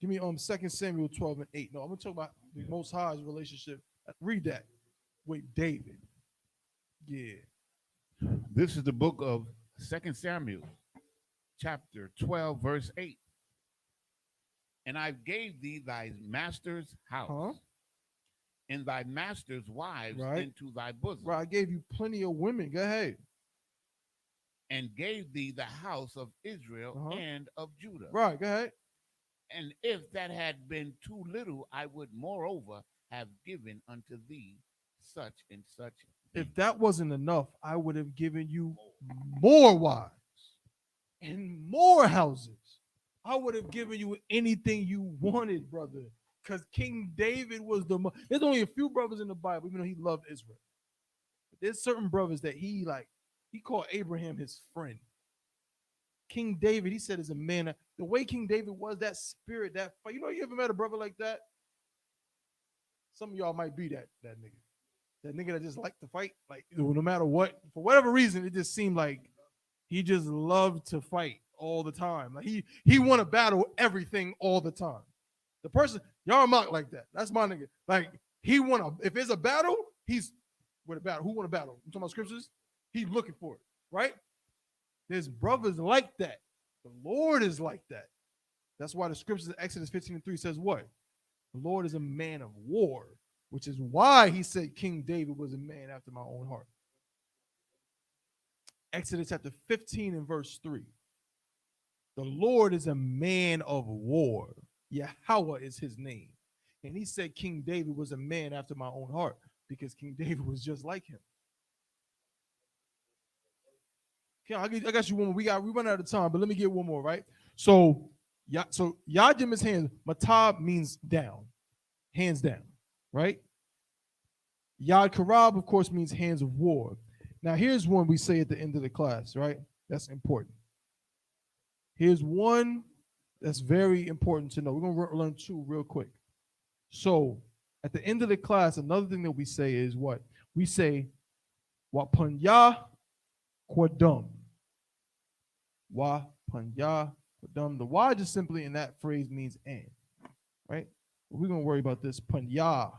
Give me 2 Samuel 12 and 8. No, I'm gonna talk about the Most High's relationship. Read that with David. Yeah. This is the book of 2 Samuel, chapter 12, verse 8. And I gave thee thy master's house and thy master's wives into thy bosom. Right, I gave you plenty of women. Go ahead. And gave thee the house of Israel and of Judah. Right, go ahead. And if that had been too little, I would moreover have given unto thee such and such. If that wasn't enough, I would have given you more wives and more houses. I would have given you anything you wanted, brother. Because King David was there's only a few brothers in the Bible, even though he loved Israel. But there's certain brothers that he called Abraham his friend. King David, he said, is a man. The way King David was, that spirit, that fight. You know, you ever met a brother like that? Some of y'all might be that nigga. That nigga that just liked to fight. Like, no matter what, for whatever reason, it just seemed like he just loved to fight all the time. Like he want to battle everything all the time. The person, y'all not like that. That's my nigga. Like, if there's a battle, he's with a battle. Who want to battle? I'm talking about scriptures. He's looking for it, right? There's brothers like that. The Lord is like that. That's why the scriptures in Exodus 15:3 says what? The Lord is a man of war, which is why he said King David was a man after my own heart. Exodus chapter 15 and verse 3. The Lord is a man of war. Yahweh is his name. And he said King David was a man after my own heart because King David was just like him. Okay, I got you one more. We run out of time, but let me get one more, right? So Yajim is hands. Matab means down, hands down, right? Yad Karab, of course, means hands of war. Now, here's one we say at the end of the class, right? That's important. Here's one that's very important to know. We're going to learn two real quick. So, at the end of the class, another thing that we say is what? We say, Wapanya Kwadum. Wapanya Kwadum. The wa just simply in that phrase means and, right? But we're going to worry about this. Panya.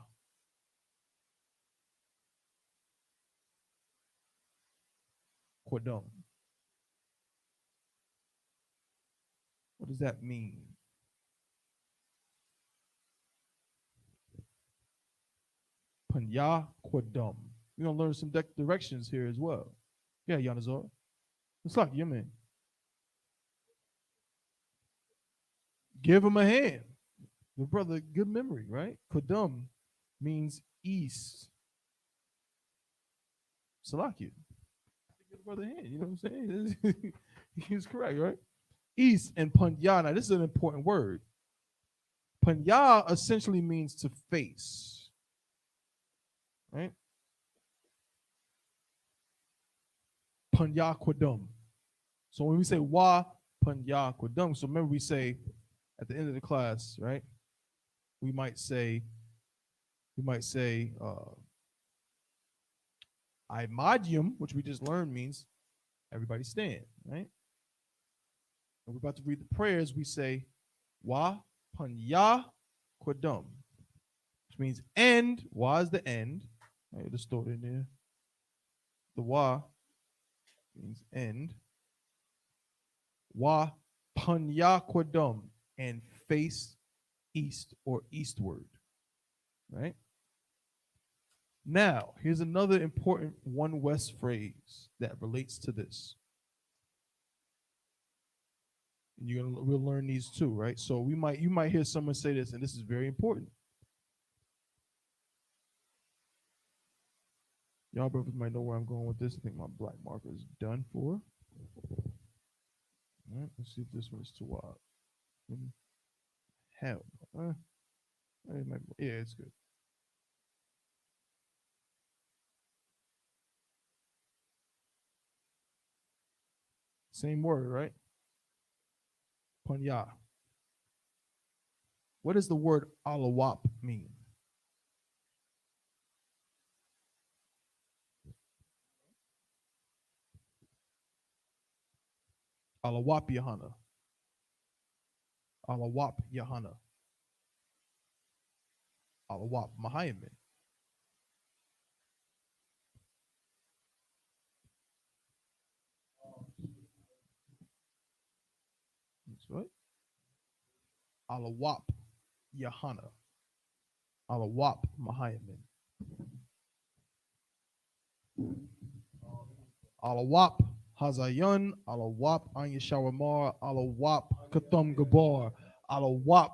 Kwadum. What does that mean? Panya Kwadum. We're going to learn some directions here as well. Yeah, Yanazor. It's like, yeah, man. Give him a hand. The brother, good memory, right? Kwadum means east. Salakia. Give the brother a hand, you know what I'm saying? He's correct, right? East and Panya. Now, this is an important word. Panya essentially means to face, right? Panya Kwadum. So when we say wa Panya Kwadum, so remember we say at the end of the class, right? We might say, Imadium, which we just learned means everybody stand, right? And we're about to read the prayers. We say, Wa Panya Kwadum, which means end. Wa is the end. Right, just throw it in there. The Wa means end. Wa Panya Kwadum, and face east or eastward, right? Now, here's another important one West phrase that relates to this. We'll learn these too, right? So you might hear someone say this, and this is very important. Y'all brothers might know where I'm going with this. I think my black marker is done for. All right, let's see if this one is too wild. Hell, yeah, it's good. Same word, right? Panya. What does the word alawap mean? Alawap Yahana. Alawap Yahana. Alawap Mahayamin. That's right. Alawap Yahana. Alawap Mahayamin. Alawap Hazayan. Alawap Anya Shawamar. Alawap Katham Gabar. Alawap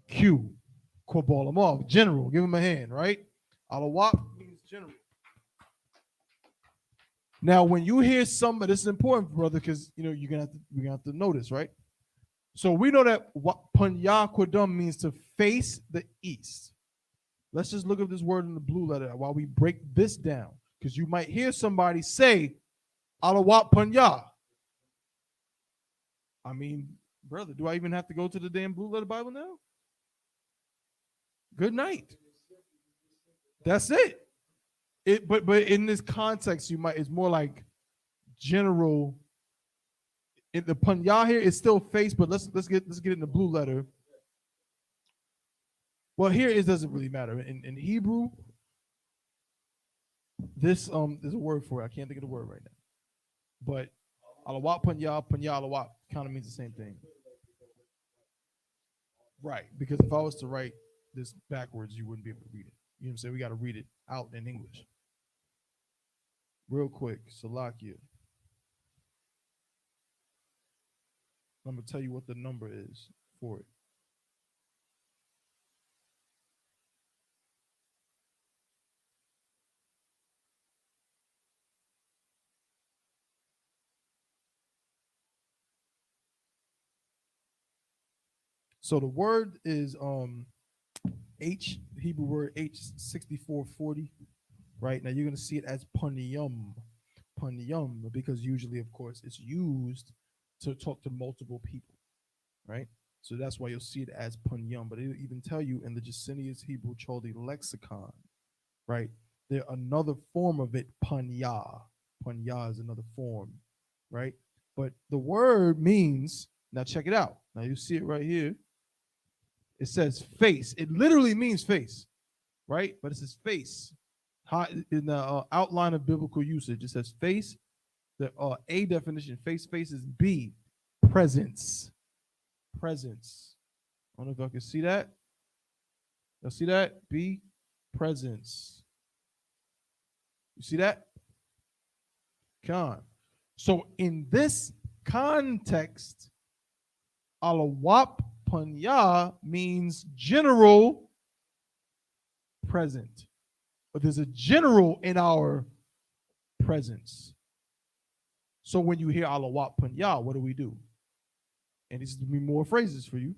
Q. Kobalamov. General. Give him a hand, right? Alawap means general. Now, when you hear somebody, this is important, brother, because we're gonna have to notice, right? So we know that Panya Kwadum means to face the east. Let's just look at this word in the blue letter while we break this down, because you might hear somebody say Alawat Panya. I mean, brother, do I even have to go to the damn blue letter Bible now? Good night. That's it. But in this context, it's more like general. In the Panya here, it's still face, but let's get in the blue letter. Well, here it doesn't really matter. In Hebrew, this there's a word for it. I can't think of the word right now. But alawat Panya alawat kind of means the same thing. Right, because if I was to write this backwards, you wouldn't be able to read it. You know what I'm saying? We got to read it out in English. real quick, Salakia. I'm gonna tell you what the number is for it. So the word is H, Hebrew word H6440. Right now you're gonna see it as puniyum, because usually, of course, it's used to talk to multiple people, right? So that's why you'll see it as puniyum. But it'll even tell you in the Jacinius Hebrew Chaldee lexicon, right? There another form of it, panya. Panya is another form, right? But the word means, now check it out. Now you see it right here. It says face. It literally means face, right? But it says face. In the outline of biblical usage, it says face. The A definition, face is B, presence. Presence. I don't know if y'all can see that. Y'all see that? B, presence. You see that? Con. So in this context, alawap panya means general present. But there's a general in our presence. So when you hear alawap panya, what do? And these will be more phrases for you.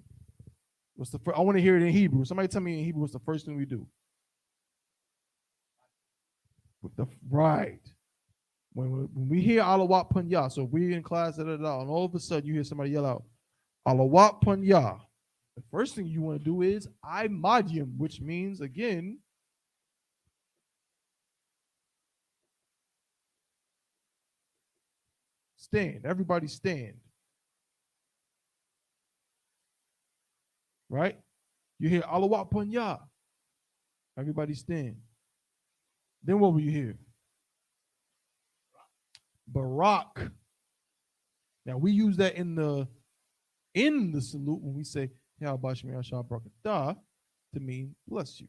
What's the I want to hear it in Hebrew. Somebody tell me in Hebrew what's the first thing we do. Right. When we hear alawat panya, so we're in class, and all of a sudden you hear somebody yell out, alawat panya. The first thing you want to do is I madium, which means, again, stand. Everybody stand. Right? You hear alawat panya. Everybody stand. Then what will you hear? Barak. Now we use that in the salute when we say to mean bless you,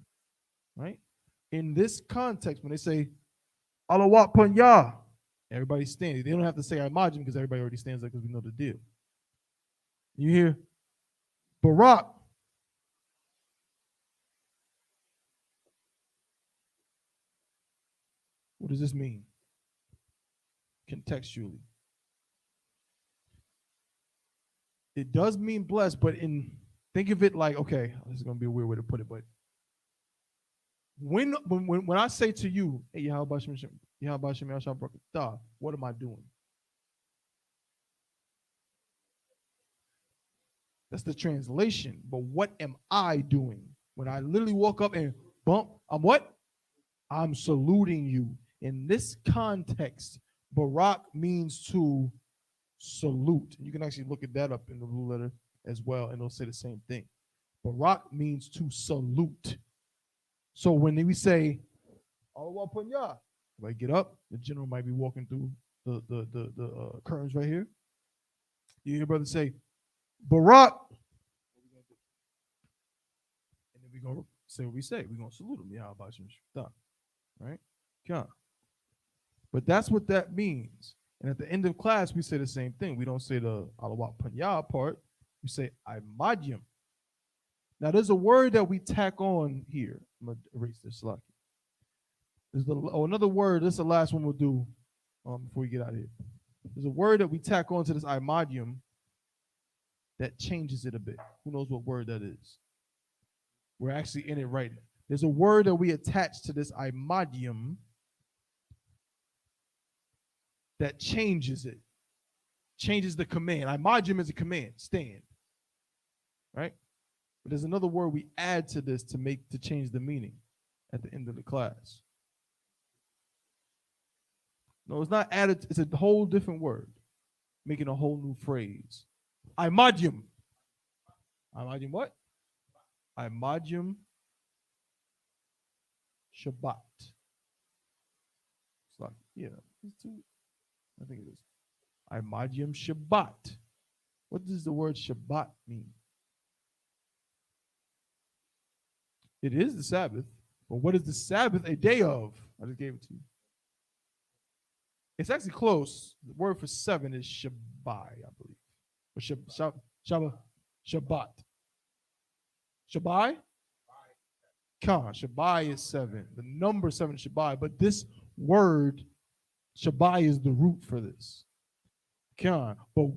right? In this context, when they say alawat panya, everybody standing. They don't have to say imagine because everybody already stands there because we know the deal. You hear Barak. What does this mean? Contextually. It does mean blessed, but think of it like, okay, this is gonna be a weird way to put it, but when I say to you, hey, what am I doing? That's the translation. But what am I doing? When I literally walk up and bump, I'm what? I'm saluting you. In this context, Barak means to salute. You can actually look at that up in the blue letter as well, and it'll say the same thing. Barak means to salute. So when we say, Allah Panya, if I get up, the general might be walking through the curtains right here. You hear brother say, Barak. And then we're going to say what we say. We're going to salute him. Yeah, about you. Right? Come. But that's what that means. And at the end of class, we say the same thing. We don't say the alawat panya part. We say imadyum. Now, there's a word that we tack on here. I'm going to erase this slide. There's another word. This is the last one we'll do before we get out of here. There's a word that we tack on to this imadyum that changes it a bit. Who knows what word that is? We're actually in it right now. There's a word that we attach to this imadyum that changes it, changes the command. Imadyum is a command, stand, right? But there's another word we add to this to change the meaning at the end of the class. No, it's not added. It's a whole different word, making a whole new phrase. Imadyum. Imadyum what? Imadyum Shabbat. It's like, yeah, I think it is. Imadyum Shabbat. What does the word Shabbat mean? It is the Sabbath, but what is the Sabbath a day of? I just gave it to you. It's actually close. The word for 7 is Shabbai, I believe. Or Shabbat. Shabbai? Shabbai is 7. The number 7 is Shabbai. But this word, Shabbai, is the root for this. But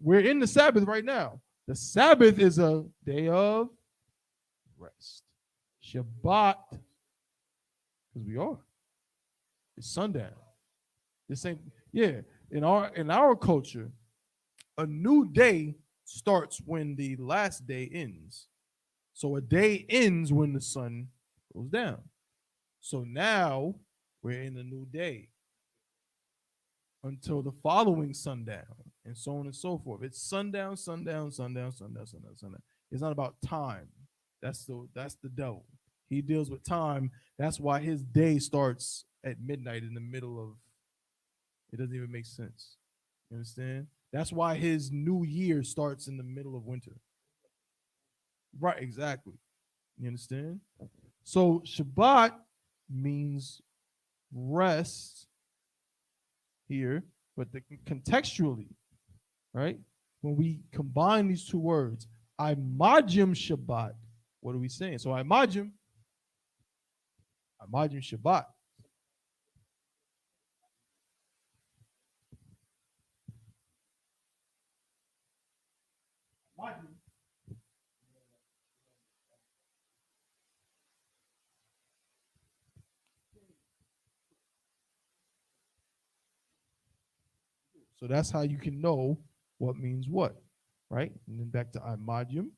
we're in the Sabbath right now. The Sabbath is a day of rest. Shabbat, because we are. It's sundown. The same, yeah. In our culture, a new day starts when the last day ends. So a day ends when the sun goes down. So now we're in a new day until the following sundown, and so on and so forth. It's sundown, sundown, sundown, sundown, sundown, sundown. It's not about time. That's the devil. He deals with time. That's why his day starts at midnight in the middle of. It doesn't even make sense. You understand? That's why his new year starts in the middle of winter. Right, exactly. You understand? So Shabbat means rest here, but contextually, right? When we combine these two words, Imajim Shabbat, what are we saying? So Imajim Shabbat. So that's how you can know what means what, right? And then back to Imajim,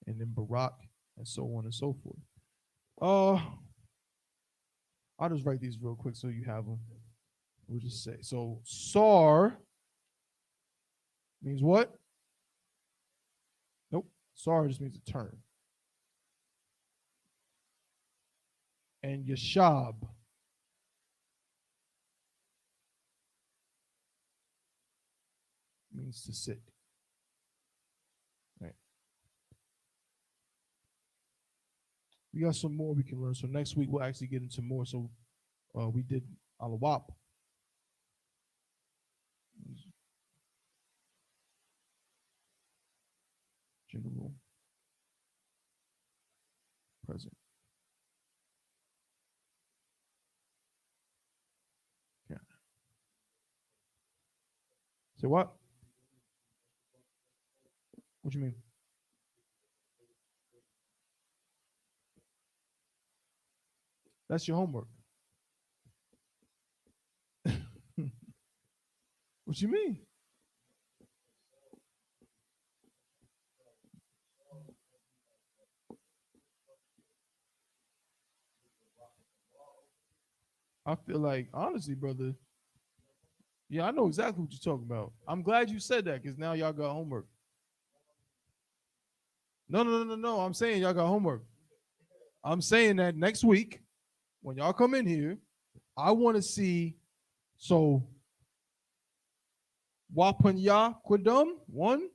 and then Barak, and so on and so forth. I'll just write these real quick so you have them. We'll just say, so Sar means what? Nope. Sar just means a turn. And Yashab means to sit. Right. We got some more we can learn. So next week we'll actually get into more. So we did Alawap. General. Present. Yeah. Say what? What you mean? That's your homework. What you mean? I feel like, honestly, brother, yeah, I know exactly what you're talking about. I'm glad you said that because now y'all got homework. No. I'm saying y'all got homework. I'm saying that next week, when y'all come in here, I want to see, so, Wapanya Kwadum, 1,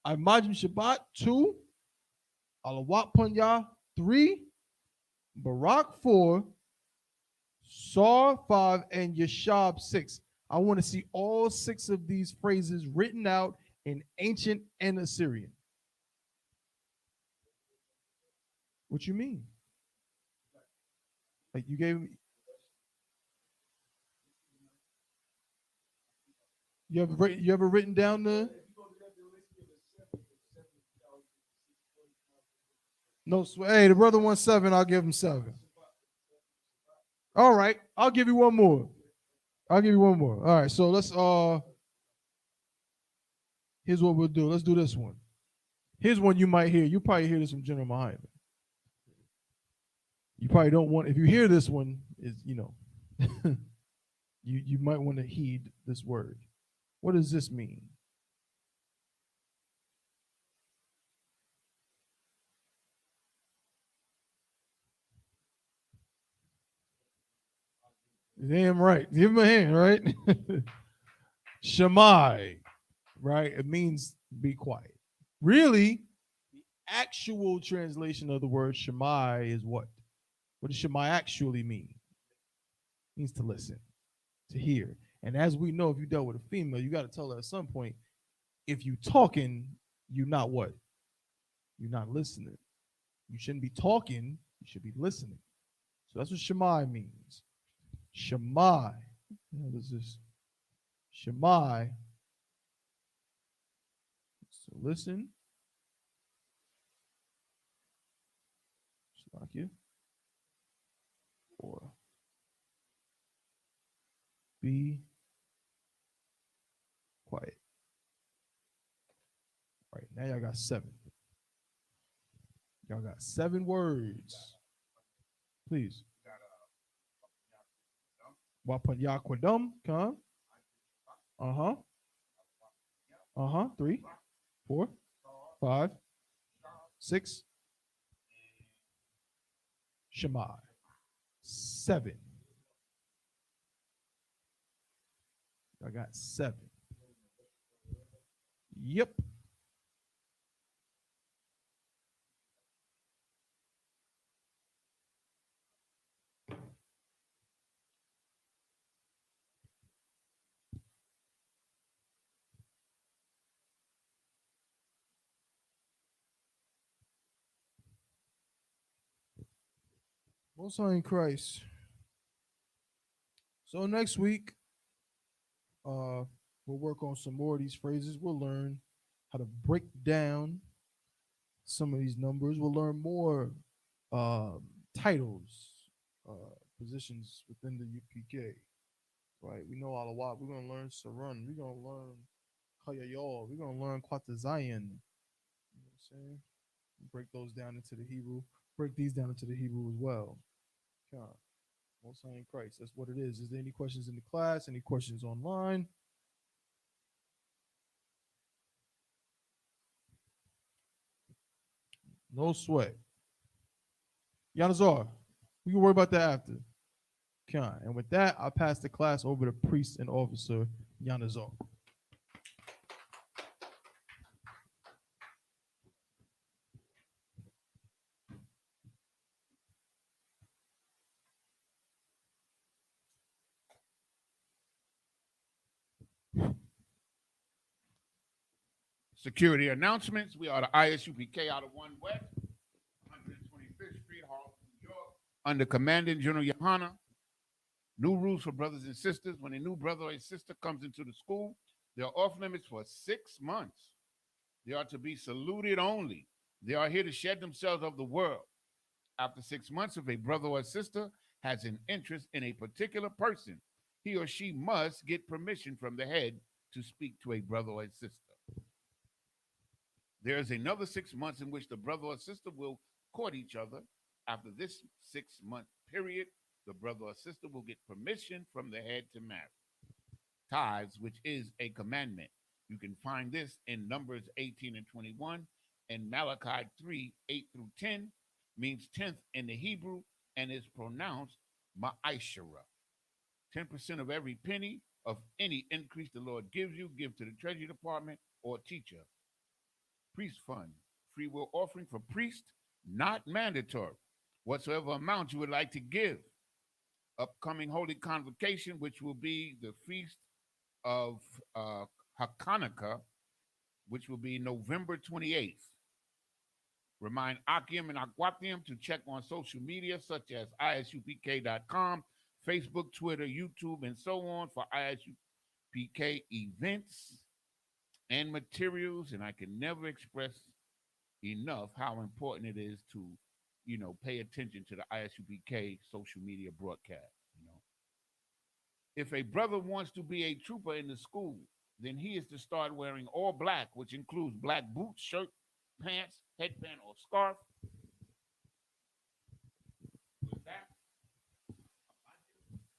Imajim Shabbat, 2, Alawapanya, 3, Barak, 4, Sar, 5, and Yashab, 6. I want to see all 6 of these phrases written out in ancient and Assyrian. What you mean? Like you gave me. You ever written down the? No, hey, the brother wants 7. I'll give him 7. All right, I'll give you one more. All right, so let's here's what we'll do. Let's do this one. Here's one you might hear. You probably hear this from General Muhammad. You probably don't want, if you hear this one, is you might want to heed this word. What does this mean? Damn right. Give him a hand, right? Shammai, right? It means be quiet. Really, the actual translation of the word Shammai is what? What does Shammai actually mean? It means to listen. to hear. And as we know, if you dealt with a female, you got to tell her at some point, if you talking, you not what? You're not listening. You shouldn't be talking, you should be listening. So that's what Shemai means. Shemai. What is this? Shemai. So listen. Slakia. Or be quiet. All right, now y'all got 7. Y'all got 7 words. Please. Wapanyaquadum, come. Uh-huh. Uh-huh. 3, 4, 5, 6. Shema. 7. I got 7. Yep. Most High in Christ. So next week, we'll work on some more of these phrases. We'll learn how to break down some of these numbers. We'll learn more titles, positions within the UPK. Right? We know all a lot. We're gonna learn Sarun. We're gonna learn Kayayol. We're gonna learn Kwatazayan. You know what I'm saying? Break those down into the Hebrew. Break these down into the Hebrew as well. God. Most High in Christ. That's what it is. Is there any questions in the class? Any questions online? No sweat. Yanazar, we can worry about that after. Khan. And with that, I'll pass the class over to priest and officer Yanazar. Security announcements. We are the ISUPK out of 1 West, 125th Street, Harlem, New York, under Commandant General Yohana. New rules for brothers and sisters. When a new brother or a sister comes into the school, they are off limits for 6 months. They are to be saluted only. They are here to shed themselves of the world. After 6 months, if a brother or sister has an interest in a particular person, he or she must get permission from the head to speak to a brother or a sister. There is another 6 months in which the brother or sister will court each other. After this 6-month period, the brother or sister will get permission from the head to marry. Tithes, which is a commandment. You can find this in Numbers 18 and 21 and Malachi 3, 8 through 10, means 10th in the Hebrew and is pronounced ma'ashara. 10% of every penny of any increase the Lord gives you, give to the Treasury Department or teacher. Priest fund, free will offering for priest, not mandatory. Whatsoever amount you would like to give. Upcoming Holy Convocation, which will be the Feast of Hakanaka, which will be November 28th. Remind Akim and Akwatium to check on social media such as isupk.com, Facebook, Twitter, YouTube, and so on for ISUPK events and materials. And I can never express enough how important it is to, pay attention to the ISUPK social media broadcast. If a brother wants to be a trooper in the school, then he is to start wearing all black, which includes black boots, shirt, pants, headband, or scarf,